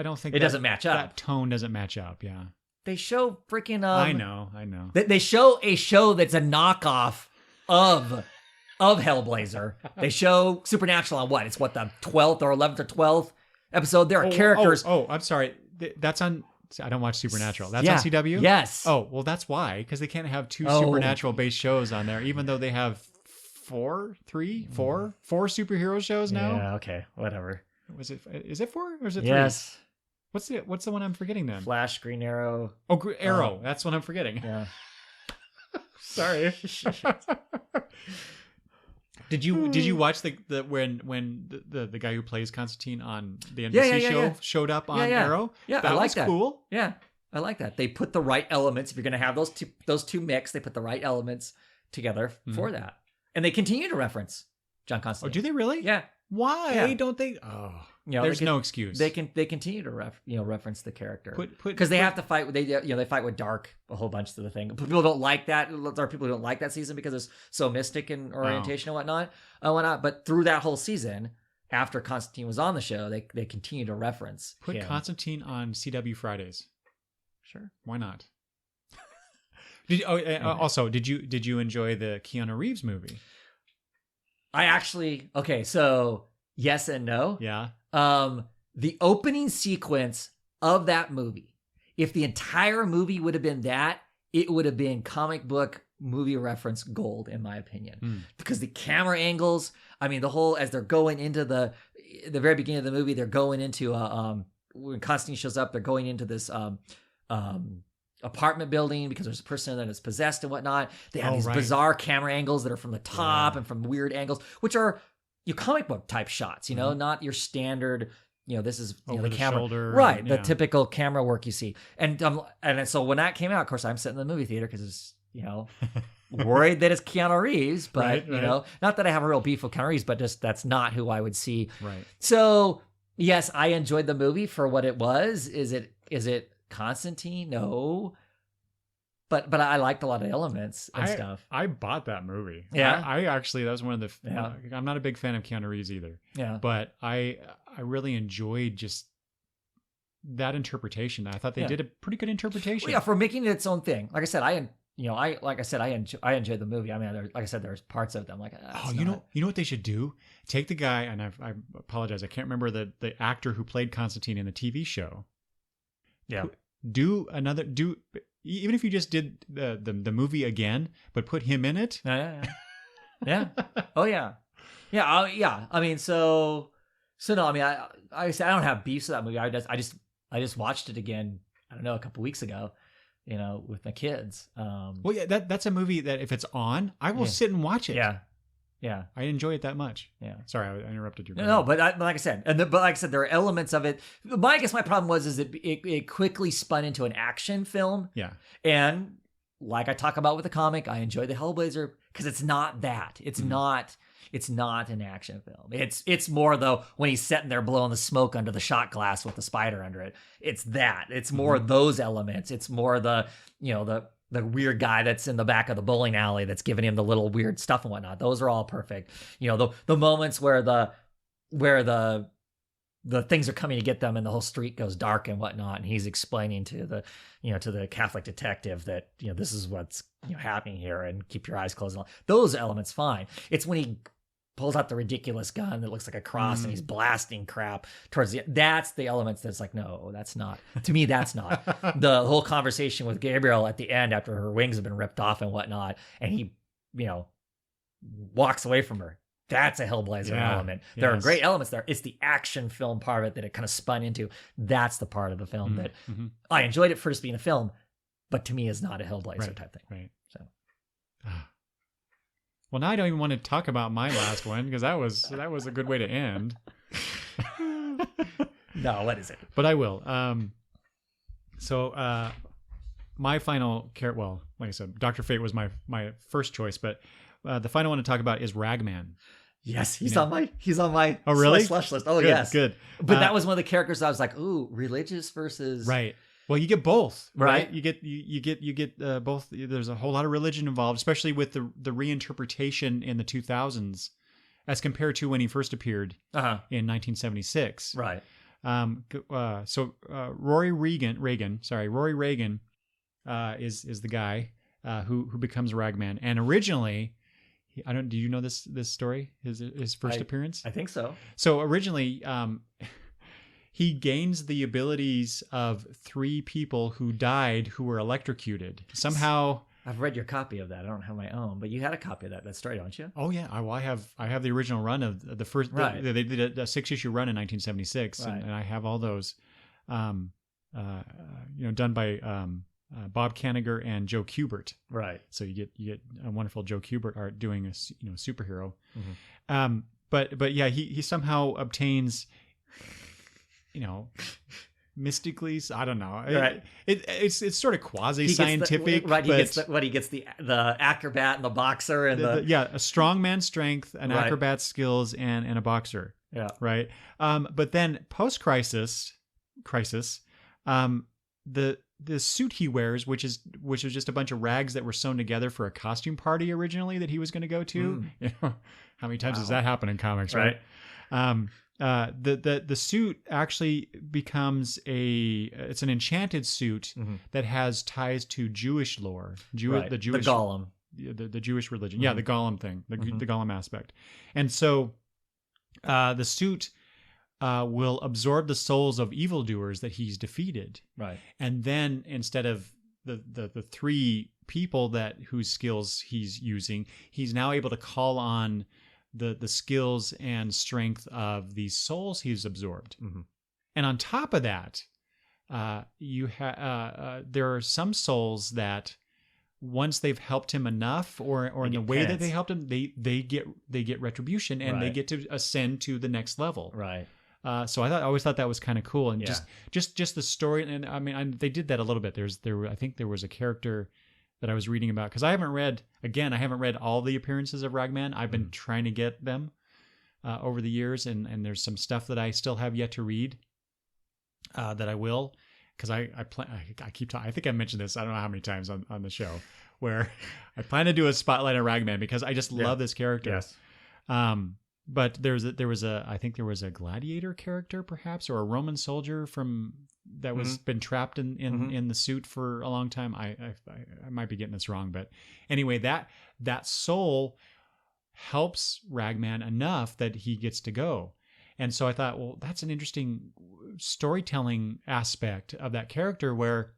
don't think it doesn't match up. That tone doesn't match up. Yeah, they show freaking. I know. They show a show that's a knockoff of Hellblazer. They show Supernatural on what? It's the 12th or 11th or 12th episode. There are characters. I'm sorry. That's on. I don't watch Supernatural. That's on CW? Yes. Oh, well, that's why. Because they can't have two Supernatural-based shows on there, even though they have four superhero shows now? Yeah, okay. Whatever. Is it 4 or is it 3? Yes. What's the one I'm forgetting then? Flash, Green Arrow. Oh, Arrow. That's what I'm forgetting. Yeah. Sorry. Did you watch when the guy who plays Constantine on the NBC show showed up on Arrow? Yeah, that was cool. Yeah, I like that. They put the right elements. If you're going to have those two mix, they put the right elements together for that, and they continue to reference John Constantine. Oh, do they really? Yeah. Why don't they? Oh, there's no excuse. They continue to reference the character because they have to fight. They fight with Dark a whole bunch of the thing. People don't like that. There are people who don't like that season because it's so mystic in orientation and whatnot. But through that whole season, after Constantine was on the show, they continue to reference. Put him. Constantine on CW Fridays. Sure, why not? Also, did you enjoy the Keanu Reeves movie? I actually so yes and no. Yeah. The opening sequence of that movie, if the entire movie would have been that, it would have been comic book movie reference gold, in my opinion. Because the camera angles, the whole as they're going into the very beginning of the movie, they're going into when Constantine shows up, they're going into this apartment building because there's a person that is possessed and whatnot. They have these bizarre camera angles that are from the top and from weird angles, which are your comic book type shots, not your standard, this is over the camera, shoulder, right? The typical camera work you see. And so when that came out, of course, I'm sitting in the movie theater because it's, worried that it's Keanu Reeves, but not that I have a real beef with Keanu Reeves, but just that's not who I would see. Right. So yes, I enjoyed the movie for what it was. Is it Constantine? No. But I liked a lot of elements and stuff. I bought that movie. Yeah. I actually, that was one of the, I'm not a big fan of Keanu Reeves either. Yeah. But I really enjoyed just that interpretation. I thought they did a pretty good interpretation. Well, yeah, for making it its own thing. Like I said, I enjoyed the movie. Like I said, there's parts of them like, you know what they should do? Take the guy, and I apologize, I can't remember the actor who played Constantine in the TV show. Yeah. Even if you just did the movie again, but put him in it. Yeah. Oh yeah. Yeah. So no. I don't have beefs with that movie. I just watched it again. I don't know, a couple weeks ago. With my kids. Well, yeah, that's a movie that if it's on, I will sit and watch it. Yeah. I enjoy it that much. Yeah. Sorry, I interrupted you. No, but like I said, there are elements of it. I guess my problem was it quickly spun into an action film. Yeah. And like I talk about with the comic, I enjoy the Hellblazer because it's not that. It's not an action film. It's more though when he's sitting there blowing the smoke under the shot glass with the spider under it. It's that. It's more those elements. It's more the weird guy that's in the back of the bowling alley that's giving him the little weird stuff and whatnot. Those are all perfect. The moments where the things are coming to get them and the whole street goes dark and whatnot, and he's explaining to the Catholic detective that this is what's happening here and keep your eyes closed. Those elements fine. It's when he pulls out the ridiculous gun that looks like a cross and he's blasting crap towards the, that's the elements that's like, no, that's not, to me, that's not. The whole conversation with Gabriel at the end after her wings have been ripped off and whatnot, and he, walks away from her. That's a Hellblazer element. There are great elements there. It's the action film part of it that it kind of spun into. That's the part of the film that I enjoyed it first being a film, but to me is not a Hellblazer type thing. Right. So. Well, now I don't even want to talk about my last one because that was a good way to end. No, what is it? But I will. My final well, like I said, Dr. Fate was my first choice, but the final one to talk about is Ragman. Yes, he's on my oh really slush list. Oh good, yes, good. But that was one of the characters I was like, ooh, religious versus right. Well, you get both, right? You get both. There's a whole lot of religion involved, especially with the reinterpretation in the 2000s, as compared to when he first appeared in 1976. Right. Rory Reagan is the guy who becomes Ragman, and originally, do you know this story? His first appearance? I think so. So originally, he gains the abilities of 3 people who died who were electrocuted. Somehow, I've read your copy of that. I don't have my own, but you had a copy of that story, don't you? Oh yeah, I have the original run of the first. Right. They did a 6-issue run in 1976, right. and I have all those, done by Bob Kanigher and Joe Kubert. Right. So you get a wonderful Joe Kubert art doing a superhero. Mm-hmm. But yeah, he somehow obtains. Mystically, I don't know. Right. It's sort of quasi-scientific. He gets the acrobat and the boxer and a strong man's strength, an acrobat's skills, and a boxer. Yeah. Right. But then post-crisis, the suit he wears, which is just a bunch of rags that were sewn together for a costume party originally that he was going to go to. How many times does that happen in comics, right? The suit actually becomes it's an enchanted suit that has ties to Jewish lore, the Jewish, the Golem, the Jewish religion, the Golem thing, the Golem aspect, and so the suit will absorb the souls of evildoers that he's defeated, right, and then instead of the 3 people whose skills he's using, he's now able to call on the skills and strength of these souls he's absorbed. And on top of that, there are some souls that once they've helped him enough, or in the way that they helped him, they get retribution and they get to ascend to the next level. Right. So I always thought that was kind of cool, and just the story. And I mean, they did that a little bit. I think there was a character that I was reading about, because I haven't read all the appearances of Ragman. I've been trying to get them over the years, and there's some stuff that I still have yet to read that I will, because I keep talking. I think I mentioned this, I don't know how many times on the show, where I plan to do a spotlight on Ragman because I just love this character. Yes. But I think there was a gladiator character, perhaps, or a Roman soldier that was been trapped in the suit for a long time. I might be getting this wrong, but anyway, that soul helps Ragman enough that he gets to go. And so I thought, well, that's an interesting storytelling aspect of that character, where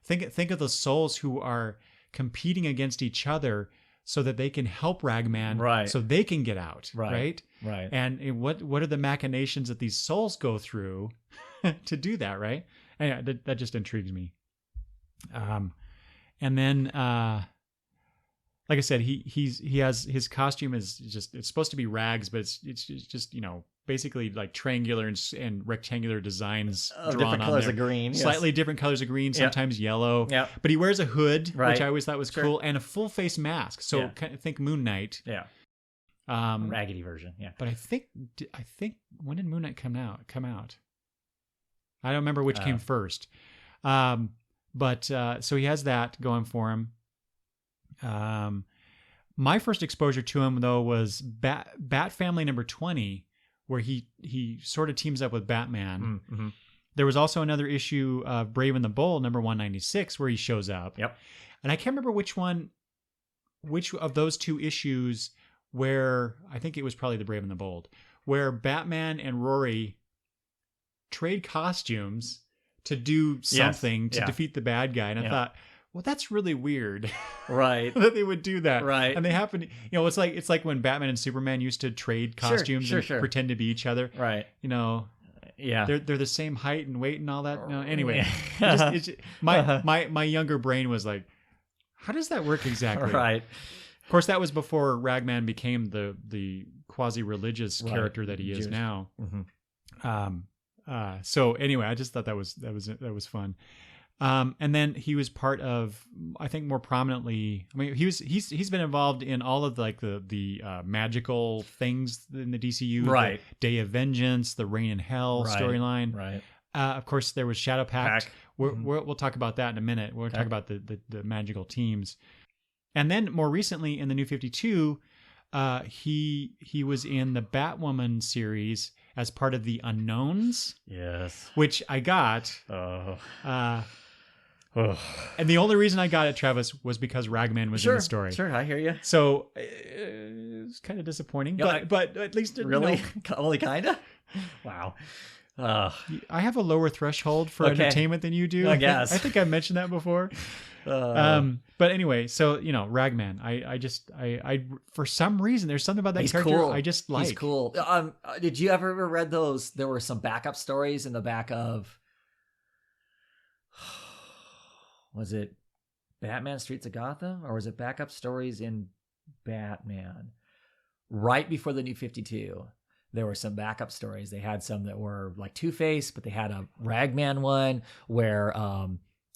think of the souls who are competing against each other so that they can help Ragman, so they can get out, right? And what are the machinations that these souls go through to do that, right? Anyway, that just intrigues me. And then, like I said, he has his costume is just, it's supposed to be rags, but it's just basically like triangular and rectangular designs drawn different on colors there. of green, Slightly different colors of green, sometimes yellow. Yeah. But he wears a hood, which I always thought was cool, and a full face mask. So think Moon Knight. Yeah. Raggedy version. Yeah. But I think when did Moon Knight come out? I don't remember which came first. But so he has that going for him. My first exposure to him, though, was Bat Family number 20, where he sort of teams up with Batman. Mm-hmm. There was also another issue of Brave and the Bold, number 196, where he shows up. Yep. And I can't remember which of those 2 issues where I think it was probably The Brave and the Bold, where Batman and Rory trade costumes to do something to defeat the bad guy. And I thought, well, that's really weird. Right. that they would do that. Right. And they happen, it's like when Batman and Superman used to trade costumes and pretend to be each other. Right. Yeah. They're the same height and weight and all that. Anyway, my younger brain was like, how does that work exactly? Right. Of course, that was before Ragman became the quasi-religious character that he is now. Mm-hmm. So anyway, I just thought that was fun. And then he was part of, I think more prominently, I mean, he's been involved in all of like the magical things in the DCU, right? The Day of Vengeance, the Reign in Hell storyline, right? Of course, there was Shadow Pact. We'll talk about that in a minute. We'll talk about the magical teams, and then more recently in the New 52, he was in the Batwoman series as part of the Unknowns. Yes, which I got. And the only reason I got it, Travis, was because Ragman was in the story. Sure, I hear you. So it was kind of disappointing, but at least really, only kind of. Wow. I have a lower threshold for entertainment than you do. I guess. I think I mentioned that before. But anyway, so Ragman. I for some reason there's something about that character cool. I just like. He's cool. Did you ever read those? There were some backup stories in the back of. Was it Batman Streets of Gotham, or was it backup stories in Batman? Right before the New 52, there were some backup stories. They had some that were like Two-Face, but they had a Ragman one where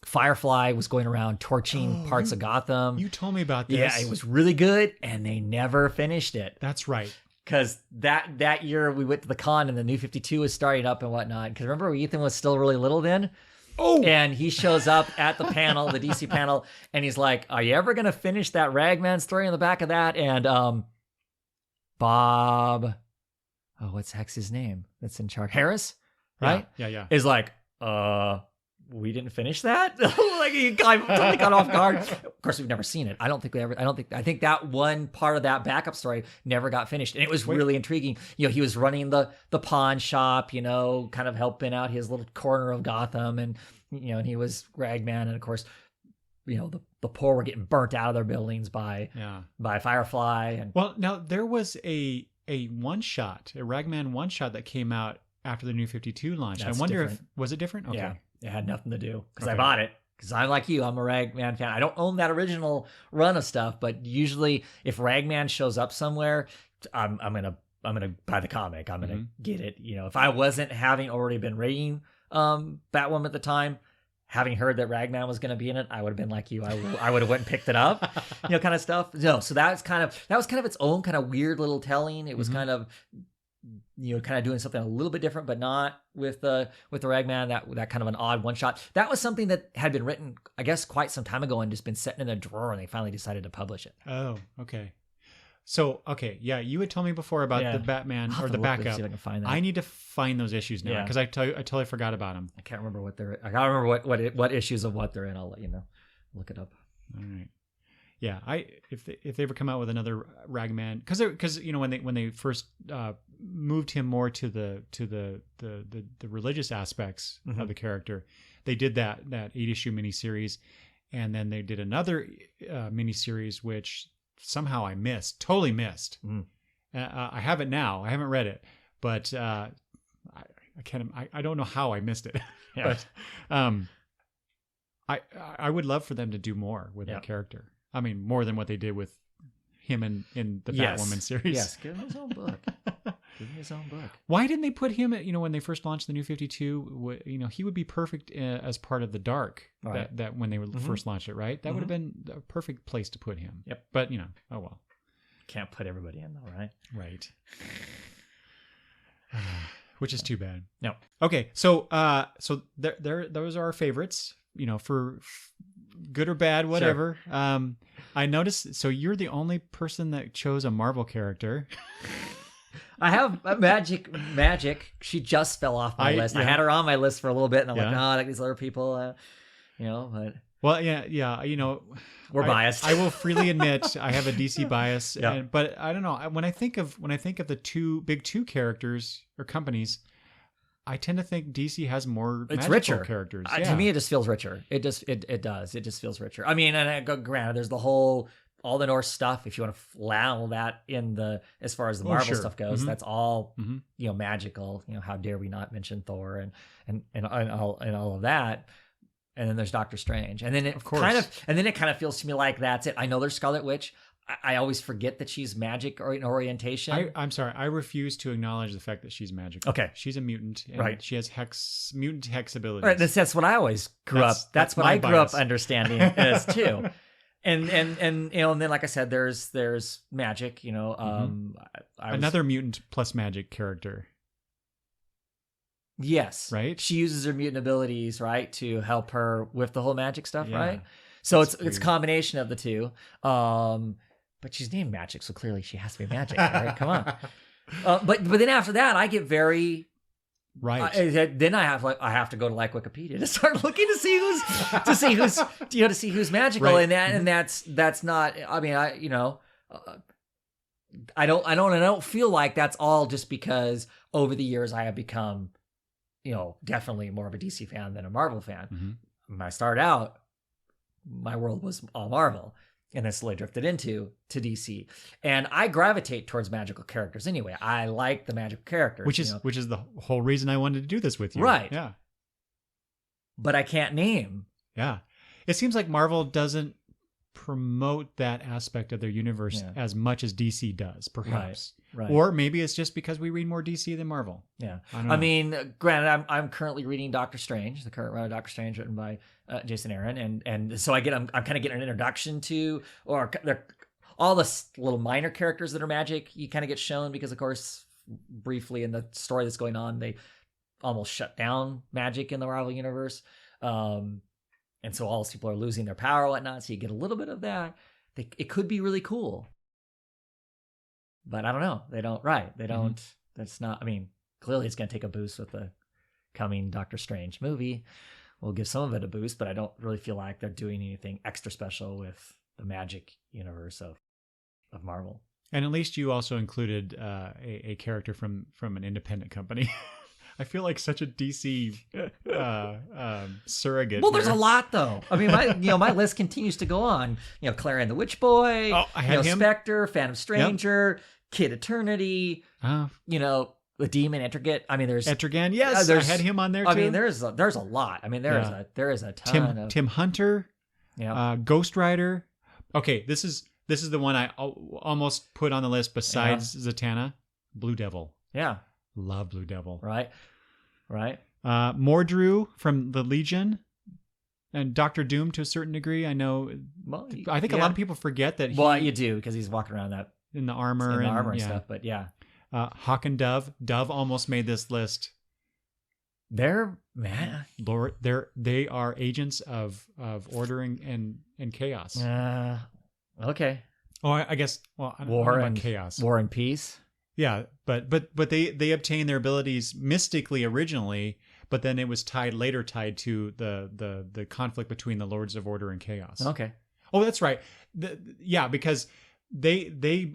Firefly was going around torching parts of Gotham. You told me about this. Yeah, it was really good, and they never finished it. That's right. Because that year we went to the con, and the New 52 was starting up and whatnot. Because remember, Ethan was still really little then? Oh, and he shows up at the panel, the DC panel, and he's like, "Are you ever gonna finish that Ragman story in the back of that?" And Bob, what's Hex's name? That's in charge, Harris, right? Yeah. Is like, we didn't finish that. Like he totally got off guard. Of course, we've never seen it. I think that one part of that backup story never got finished, and it was really intriguing. He was running the pawn shop, kind of helping out his little corner of Gotham, and and he was Ragman, and of course, the poor were getting burnt out of their buildings by Firefly. And now there was a Ragman one shot that came out after the New 52 launch. I wonder if was it different? Okay. Yeah. It had nothing to do because I bought it because I'm like you. I'm a Ragman fan. I don't own that original run of stuff, but usually if Ragman shows up somewhere, I'm gonna buy the comic. I'm gonna get it. If I wasn't having already been reading Batwoman at the time, having heard that Ragman was gonna be in it, I would have been like you. I would have went and picked it up, kind of stuff. No, so that was kind of its own kind of weird little telling. It was kind of doing something a little bit different, but not with the Ragman, that kind of an odd one shot. That was something that had been written, I guess, quite some time ago and just been sitting in a drawer, and they finally decided to publish it. Oh, okay. So, you had told me before about the Batman or the backup. See if I can find that. I need to find those issues now because I totally forgot about them. I can't remember what issues of what they're in. I'll let you know. Look it up. All right. Yeah, if they ever come out with another Ragman, because when they first moved him more to the religious aspects of the character, they did that 8-issue miniseries, and then they did another miniseries which somehow I totally missed. I have it now. I haven't read it, but I don't know how I missed it. Yeah. But I would love for them to do more with that character. I mean, more than what they did with him in the Batwoman series. Yes, give him his own book. Why didn't they put him at, when they first launched the New 52, he would be perfect as part of the Dark that when they first launched it, right? That would have been a perfect place to put him. Yep. But, oh well. Can't put everybody in though, right? Right. Which is too bad. No. Okay, so those are our favorites, for good or bad, whatever. Sure. I noticed, so you're the only person that chose a Marvel character. I have Magic. She just fell off my list. Yeah. I had her on my list for a little bit, and I'm like, like these other people, but. Well, yeah. We're biased. I will freely admit I have a DC bias, Yeah. but I don't know. When I think of the big two characters or companies, I tend to think DC has more It's magical richer characters. To me, it just feels richer. It does. It just feels richer. I mean, and granted, there's all the Norse stuff. If you want to allow that in as far as the Marvel stuff goes, that's all magical. How dare we not mention Thor and all of that. And then there's Doctor Strange, and then it kind of feels to me like that's it. I know there's Scarlet Witch. I always forget that she's magic or in orientation. I'm sorry. I refuse to acknowledge the fact that she's magical. Okay. She's a mutant. And right. She has mutant hex abilities. Right. That's what I always grew up. That's what I grew up understanding as too. And and then like I said, there's magic. Another mutant plus magic character. Yes. Right. She uses her mutant abilities, right, to help her with the whole magic stuff, right? So it's a combination of the two. But she's named Magic, so clearly she has to be magic, right? Come on. But then after that, I get very right. Then I have to go to like Wikipedia to start looking to see who's magical, right. and that's not. I mean, I don't feel like that's all just because over the years I have become, definitely more of a DC fan than a Marvel fan. Mm-hmm. When I started out, my world was all Marvel. And then slowly drifted to DC, and I gravitate towards magical characters anyway. I like the magical characters, which is the whole reason I wanted to do this with you, right? Yeah, but I can't name. Yeah, it seems like Marvel doesn't promote that aspect of their universe as much as DC does, perhaps. Right. Or maybe it's just because we read more DC than Marvel. Yeah. I mean, granted, I'm currently reading Doctor Strange, the current run of Doctor Strange, written by Jason Aaron, and so I'm kind of getting an introduction to, or all the little minor characters that are magic. You kind of get shown because, of course, briefly in the story that's going on, they almost shut down magic in the Marvel universe, and so all those people are losing their power and whatnot. So you get a little bit of that. It could be really cool. But I don't know. They don't. Right. They don't. That's not. I mean, clearly it's going to take a boost with the coming Doctor Strange movie. We'll give some of it a boost, but I don't really feel like they're doing anything extra special with the magic universe of Marvel. And at least you also included a character from an independent company. I feel like such a DC surrogate. Well, there's a lot though. I mean, my list continues to go on. Clara and the Witch Boy. Oh, I had him. Spectre, Phantom Stranger, Kid Eternity. The Demon Etrigan. I mean, there's Etrigan. Yes, I had him on there too. I mean, there's a lot. I mean, there is a ton of Tim Hunter. Yeah. Ghost Rider. Okay, this is the one I almost put on the list besides Zatanna. Blue Devil. Yeah. Love Blue Devil. Right. Mordru from the Legion, and Doctor Doom to a certain degree. I know. Well, I think a lot of people forget that. You do, because he's walking around that in the armor and stuff. But yeah, Hawk and Dove. Dove almost made this list. They're man. Lord, they are agents of order and chaos. Okay. Oh, I guess. Well, I don't know about chaos. War and peace. Yeah, but they obtained their abilities mystically originally, but then it was later tied to the conflict between the Lords of Order and Chaos. Okay. Oh, that's right. Because they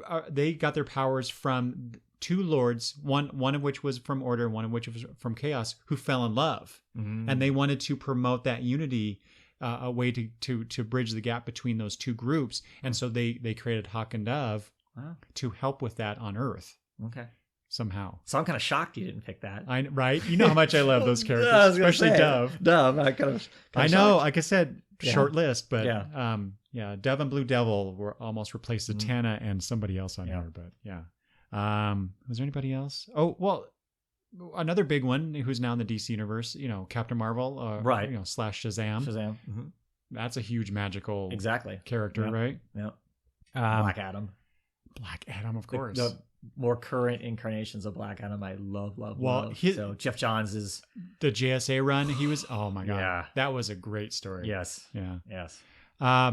got their powers from two lords, one of which was from Order, one of which was from Chaos, who fell in love, and they wanted to promote that unity. A way to bridge the gap between those two groups, and so they created Hawk and Dove to help with that on Earth. Okay. Somehow. So I'm kind of shocked you didn't pick that. Right? You know how much I love those characters, especially Dove. Dove, I know, like I said, short list, but Dove and Blue Devil were almost replaced Zatanna and somebody else on here, but yeah. Was there anybody else? Oh, well, another big one who's now in the DC universe, Captain Marvel, right? Slash Shazam. Shazam. Mm-hmm. That's a huge magical character, right? Yeah. Black Adam. Black Adam, of course. The more current incarnations of Black Adam, I love. So Jeff Johns is the JSA run. He was, oh my god, that was a great story. Yes. Yeah. Yes. I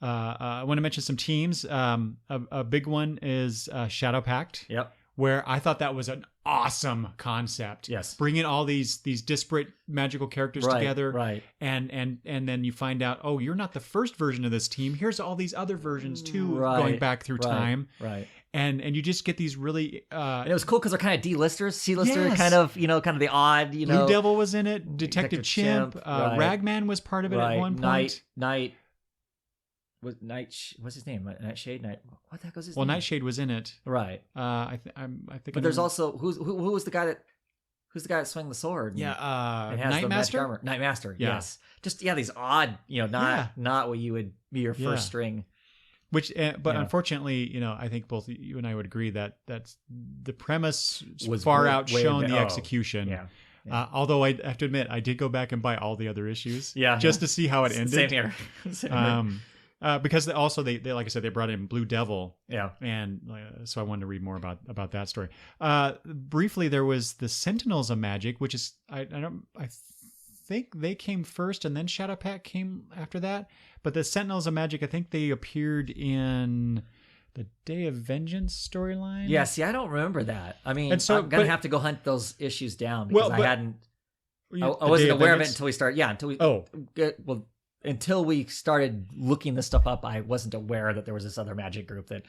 want to mention some teams. A big one is Shadow Pact. Yep. where I thought that was an awesome concept. Yes. Bringing all these disparate magical characters together. Right. And then you find out, oh, you're not the first version of this team. Here's all these other versions too, Right. going back through time. Right. And you just get these really and it was cool because they're kind of D-listers, C-lister, Yes. kind of the odd, Blue Devil was in it, Detective Chimp, right. Ragman was part of it at one point. What's his name? Nightshade. What the heck was his Well, name? Nightshade was in it. Right. I think. But there's also who was the guy that. Who's the guy that swung the sword? Yeah, and has the magic Nightmaster. armor. Nightmaster. Yeah. Yes. Just these odd, not what you would be your first string. Which, but unfortunately, I think both you and I would agree that that's the premise was far outshone the execution. Yeah. Although I have to admit, I did go back and buy all the other issues. Yeah. Just to see how it ended. Same here. Because also they like I said, they brought in Blue Devil. Yeah. And so I wanted to read more about that story. Briefly, there was the Sentinels of Magic, which is I think they came first and then Shadowpact came after that. But the Sentinels of Magic, I think they appeared in the Day of Vengeance storyline. Yeah, see, I don't remember that. I mean, and so, I'm going to have to go hunt those issues down because I wasn't aware of it until we started. Yeah, until we started looking this stuff up, I wasn't aware that there was this other magic group that.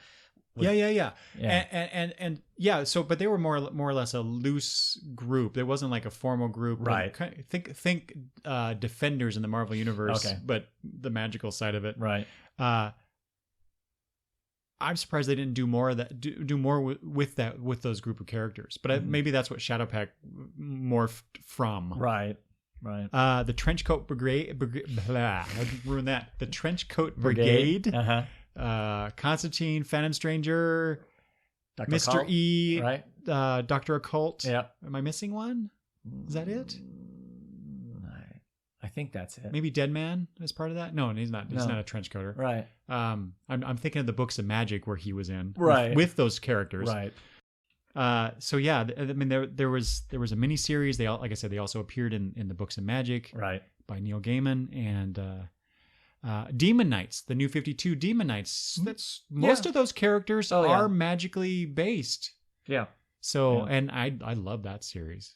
Yeah. And yeah. So, but they were more or less a loose group. There wasn't like a formal group. Right. Think Defenders in the Marvel Universe, but the magical side of it. Right. I'm surprised they didn't do more of that. Do more with those group of characters. But maybe that's what Shadowpact morphed from. Right. The Trenchcoat Brigade. Blah, I ruined that. The Trenchcoat Brigade. Constantine, Phantom Stranger, Dr. Mr. Occult, E, right? Dr. Occult. Yeah. Am I missing one? Is that it? I think that's it. Maybe Deadman is part of that. No, he's not. He's not a trenchcoater. Right. I'm thinking of the Books of Magic where he was in. Right. With those characters. Right. So yeah, I mean there was a mini series. They all, like I said, they also appeared in the Books of Magic. Right. By Neil Gaiman and. Demon Knights, the New 52 Demon Knights. That's most of those characters are magically based. Yeah. So and I love that series.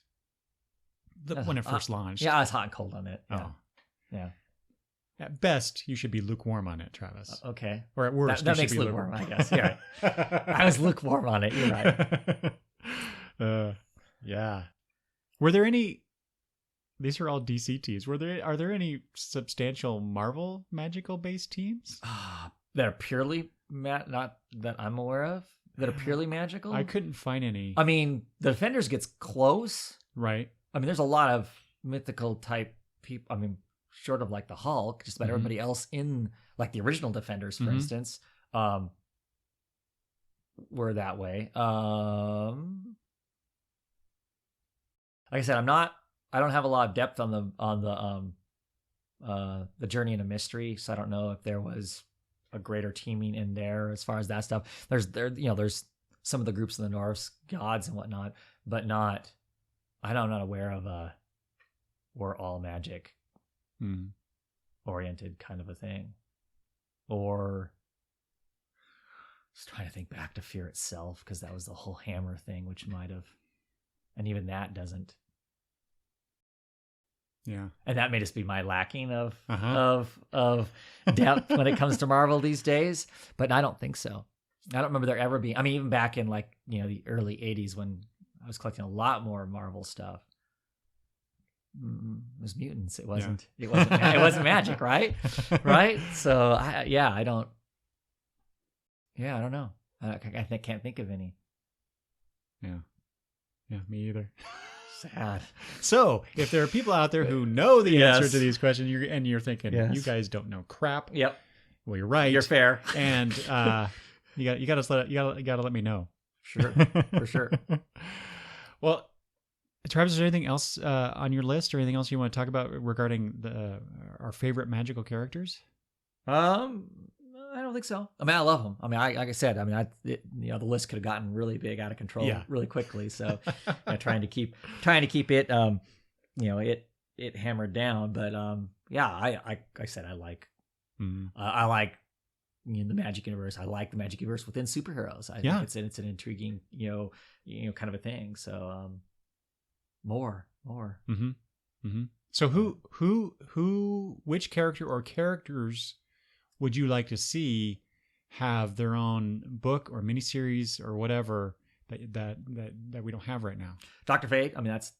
When it first launched. Yeah, I was hot and cold on it. Yeah. Oh. Yeah. At best, you should be lukewarm on it, Travis. Okay. Or at worst, that you makes should be lukewarm, I guess. You're right. I was lukewarm on it. You're right. Yeah. Were there any? These are all DC teams. Are there any substantial Marvel magical based teams? That are purely not that I'm aware of. That are purely magical. I couldn't find any. I mean, the Defenders gets close. Right. I mean, there's a lot of mythical type people. I mean, short of like the Hulk, just about everybody else in like the original Defenders, for instance, were that way. Like I said, I don't have a lot of depth on the Journey into Mystery, so I don't know if there was a greater teaming in there as far as that stuff. There's some of the groups in the Norse gods and whatnot, but I'm not aware of or all magic oriented kind of a thing. Or just trying to think back to Fear itself, because that was the whole hammer thing, which might have, and even that doesn't. Yeah, and that may just be my lacking of depth when it comes to Marvel these days. But I don't think so. I don't remember there ever being. I mean, even back in like the early '80s when I was collecting a lot more Marvel stuff, it was mutants. It wasn't. Yeah. It wasn't magic, right? Right. So I don't. Yeah, I don't know. I can't think of any. Yeah, me either. Sad. So, if there are people out there who know the answer to these questions, you're thinking you guys don't know crap. Yep. Well, you're right. You're fair. And you got to let me know. Sure, for sure. Well, Travis, is there anything else on your list, or anything else you want to talk about regarding our favorite magical characters? I don't think so. I mean, I love them. I mean, like I said, I mean, the list could have gotten really big, out of control, really quickly. So, trying to keep it, it hammered down. But I said I like, I like the Magic universe. I like the Magic universe within superheroes. I think it's an intriguing, kind of a thing. So, more. Mm-hmm. Mm-hmm. So which character or characters would you like to see have their own book or miniseries or whatever that we don't have right now? Dr. Fate. I mean, that's,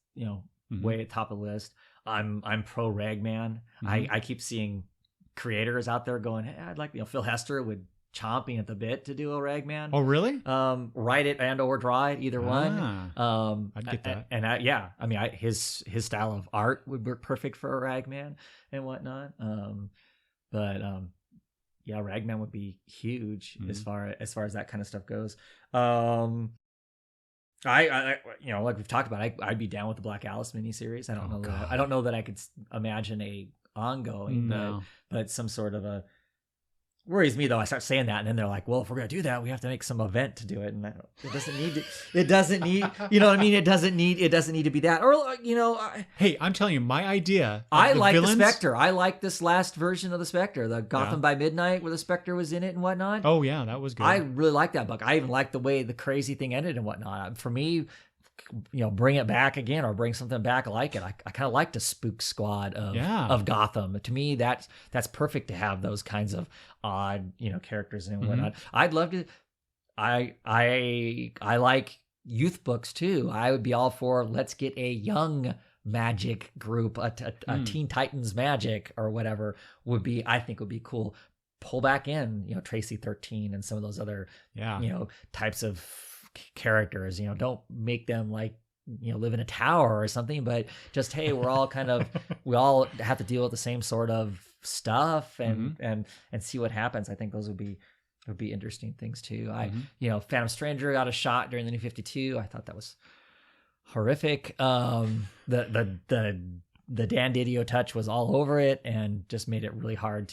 way at top of the list. I'm pro Ragman. Mm-hmm. I keep seeing creators out there going, hey, I'd like, Phil Hester would chomping at the bit to do a Ragman. Oh, really? Write it and or draw it, either one. I'd get that. I mean, his style of art would work perfect for a Ragman and whatnot. Ragman would be huge as far as that kind of stuff goes. I like we've talked about, I'd be down with the Black Alice miniseries. I don't know that I could imagine a ongoing, but some sort of a. Worries me though. I start saying that, and then they're like, "Well, if we're gonna do that, we have to make some event to do it." And it doesn't need to. It doesn't need. You know what I mean? It doesn't need to be that. Or hey, I'm telling you, my idea. I like the Spectre. I like this last version of the Spectre, the Gotham by Midnight, where the Spectre was in it and whatnot. Oh yeah, that was good. I really like that book. I even like the way the crazy thing ended and whatnot. For me, bring it back again or bring something back like it. I kind of like the spook squad of Gotham. To me, that's perfect to have those kinds of odd, characters and whatnot. I'd love to. I like youth books too. I would be all for let's get a young magic group, a Teen Titans Magic or whatever I think would be cool. Pull back in, Tracy 13 and some of those other, types of characters. Don't make them like live in a tower or something, but just, hey, we're all we all have to deal with the same sort of stuff and see what happens. I think those would be interesting things too. Phantom Stranger got a shot during the New 52. I thought that was horrific. The Dan Didio touch was all over it and just made it really hard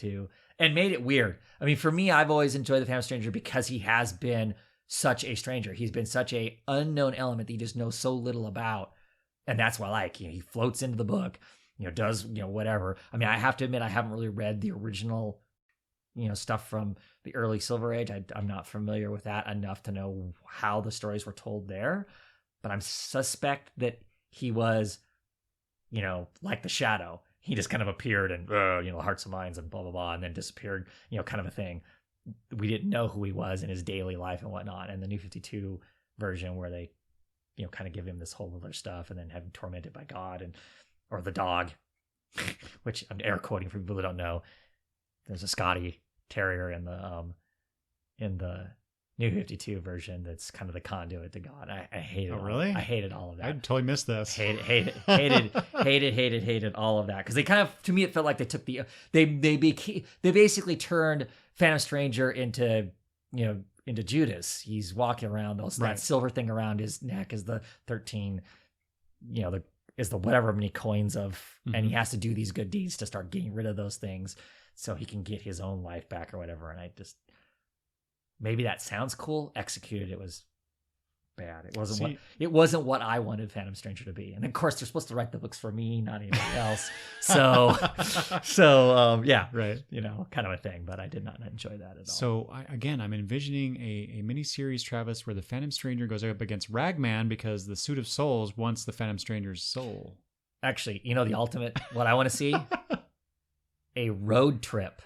and made it weird. I mean, for me, I've always enjoyed the Phantom Stranger because he has been such a stranger. He's been such a unknown element that you just know so little about. And that's what I like. He floats into the book, does, whatever. I mean, I have to admit, I haven't really read the original, stuff from the early Silver Age. I'm not familiar with that enough to know how the stories were told there. But I'm suspect that he was, like the Shadow. He just kind of appeared and, hearts and minds and blah, blah, blah, and then disappeared, kind of a thing. We didn't know who he was in his daily life and whatnot. And the New 52 version where they, kind of give him this whole other stuff and then have him tormented by God or the dog, which I'm air quoting for people who don't know. There's a Scotty Terrier in the New 52 version that's kind of the conduit to God. I hate it. Oh, really? I hated all of that. I totally missed this. Hated all of that. Because they kind of, to me, it felt like they took they basically turned Phantom Stranger into Judas. He's walking around that silver thing around his neck is the 13, is the whatever many coins of, and he has to do these good deeds to start getting rid of those things so he can get his own life back or whatever. And I just, maybe that sounds cool. Executed, it was bad. It wasn't what I wanted Phantom Stranger to be. And of course, they're supposed to write the books for me, not anybody else. So yeah, right. Kind of a thing. But I did not enjoy that at all. So I'm envisioning a miniseries, Travis, where the Phantom Stranger goes up against Ragman because the Suit of Souls wants the Phantom Stranger's soul. Actually, the ultimate, what I want to see, a road trip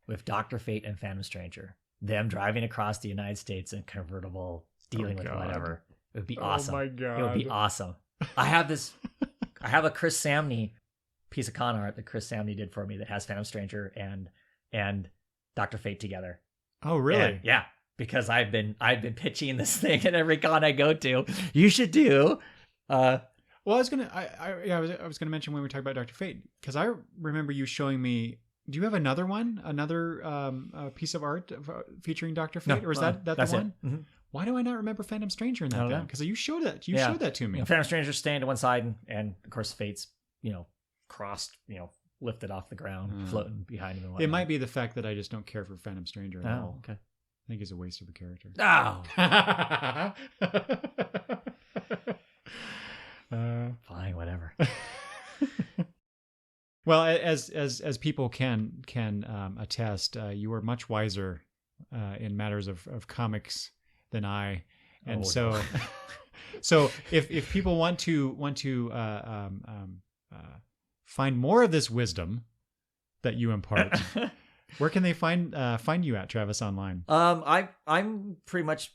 with Dr. Fate and Phantom Stranger. Them driving across the United States in convertible, dealing with whatever. It would be awesome. Oh my God. It would be awesome. I have a Chris Samney piece of con art that Chris Samney did for me that has Phantom Stranger and Dr. Fate together. Oh, really? And, yeah. Because I've been pitching this thing at every con I go to. You should do. Well, I was gonna mention when we talked about Dr. Fate, because I remember you showing me. Do you have another one? Another piece of art featuring Dr. Fate? No, or is that the one? Mm-hmm. Why do I not remember Phantom Stranger in that then? Because you showed that. You showed that to me. Phantom Stranger's staying to one side, and of course Fate's, crossed, lifted off the ground, floating behind him. And whatnot. It might be the fact that I just don't care for Phantom Stranger at all. Okay. I think he's a waste of a character. Oh. Fine, whatever. Well, as people can attest, you were much wiser in matters of comics than I, and so if people want to find more of this wisdom that you impart, where can they find you at, Travis, online? I'm pretty much,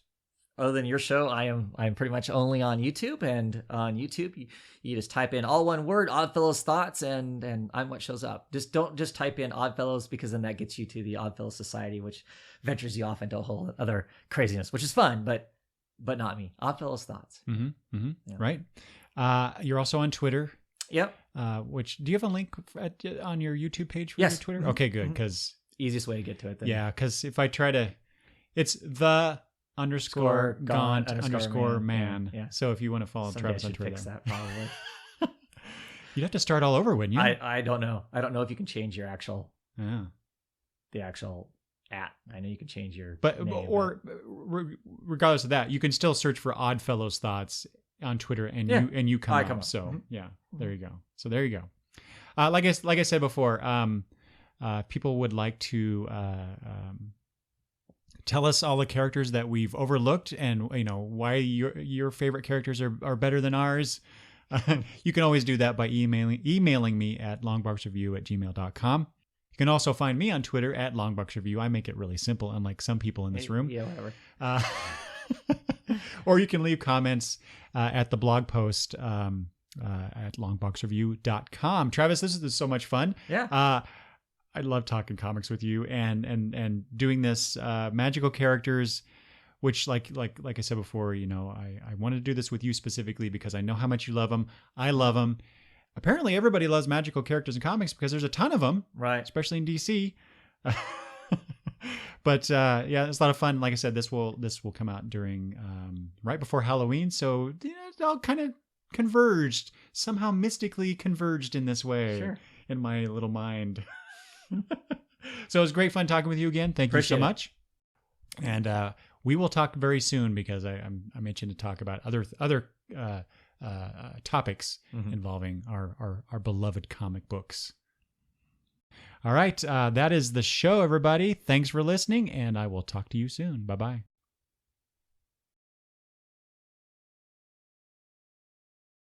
other than your show, I'm pretty much only on YouTube, and on YouTube you just type in all one word Oddfellows Thoughts, and I'm what shows up. Don't just type in Oddfellows, because then that gets you to the Oddfellows Society, which ventures you off into a whole other craziness, which is fun, but not me. Oddfellows Thoughts. Yeah. Right. You're also on Twitter. Yep. Which, do you have a link on your YouTube page for your Twitter? Mm-hmm. Okay, good. Because easiest way to get to it. Then. Yeah, because if I try to, it's the _gaunt_ man. Yeah. So if you want to follow Travis on Twitter, fix that probably. You'd have to start all over, wouldn't you? I don't know. I don't know if you can change your actual the actual @ I know you can change your name, regardless of that, you can still search for Oddfellows Thoughts on Twitter, and you come up. So there you go. So there you go. Like I said before, people would like to tell us all the characters that we've overlooked, and why your favorite characters are better than ours. You can always do that by emailing me at longboxreview@gmail.com. You can also find me on Twitter at longboxreview. I make it really simple, unlike some people in this room. Yeah, whatever. Or you can leave comments at the blog post at longboxreview.com. Travis, this is so much fun. Yeah. I love talking comics with you and doing this magical characters, which like I said before, I wanted to do this with you specifically because I know how much you love them. I love them. Apparently everybody loves magical characters in comics because there's a ton of them, right? Especially in DC. But yeah, it's a lot of fun. Like I said, this will come out during right before Halloween, so it all kind of converged, somehow mystically converged in this way in my little mind. So it was great fun talking with you again. Thank you so much. And we will talk very soon, because I mentioned to talk about other topics involving our beloved comic books. All right. That is the show, everybody. Thanks for listening, and I will talk to you soon. Bye-bye.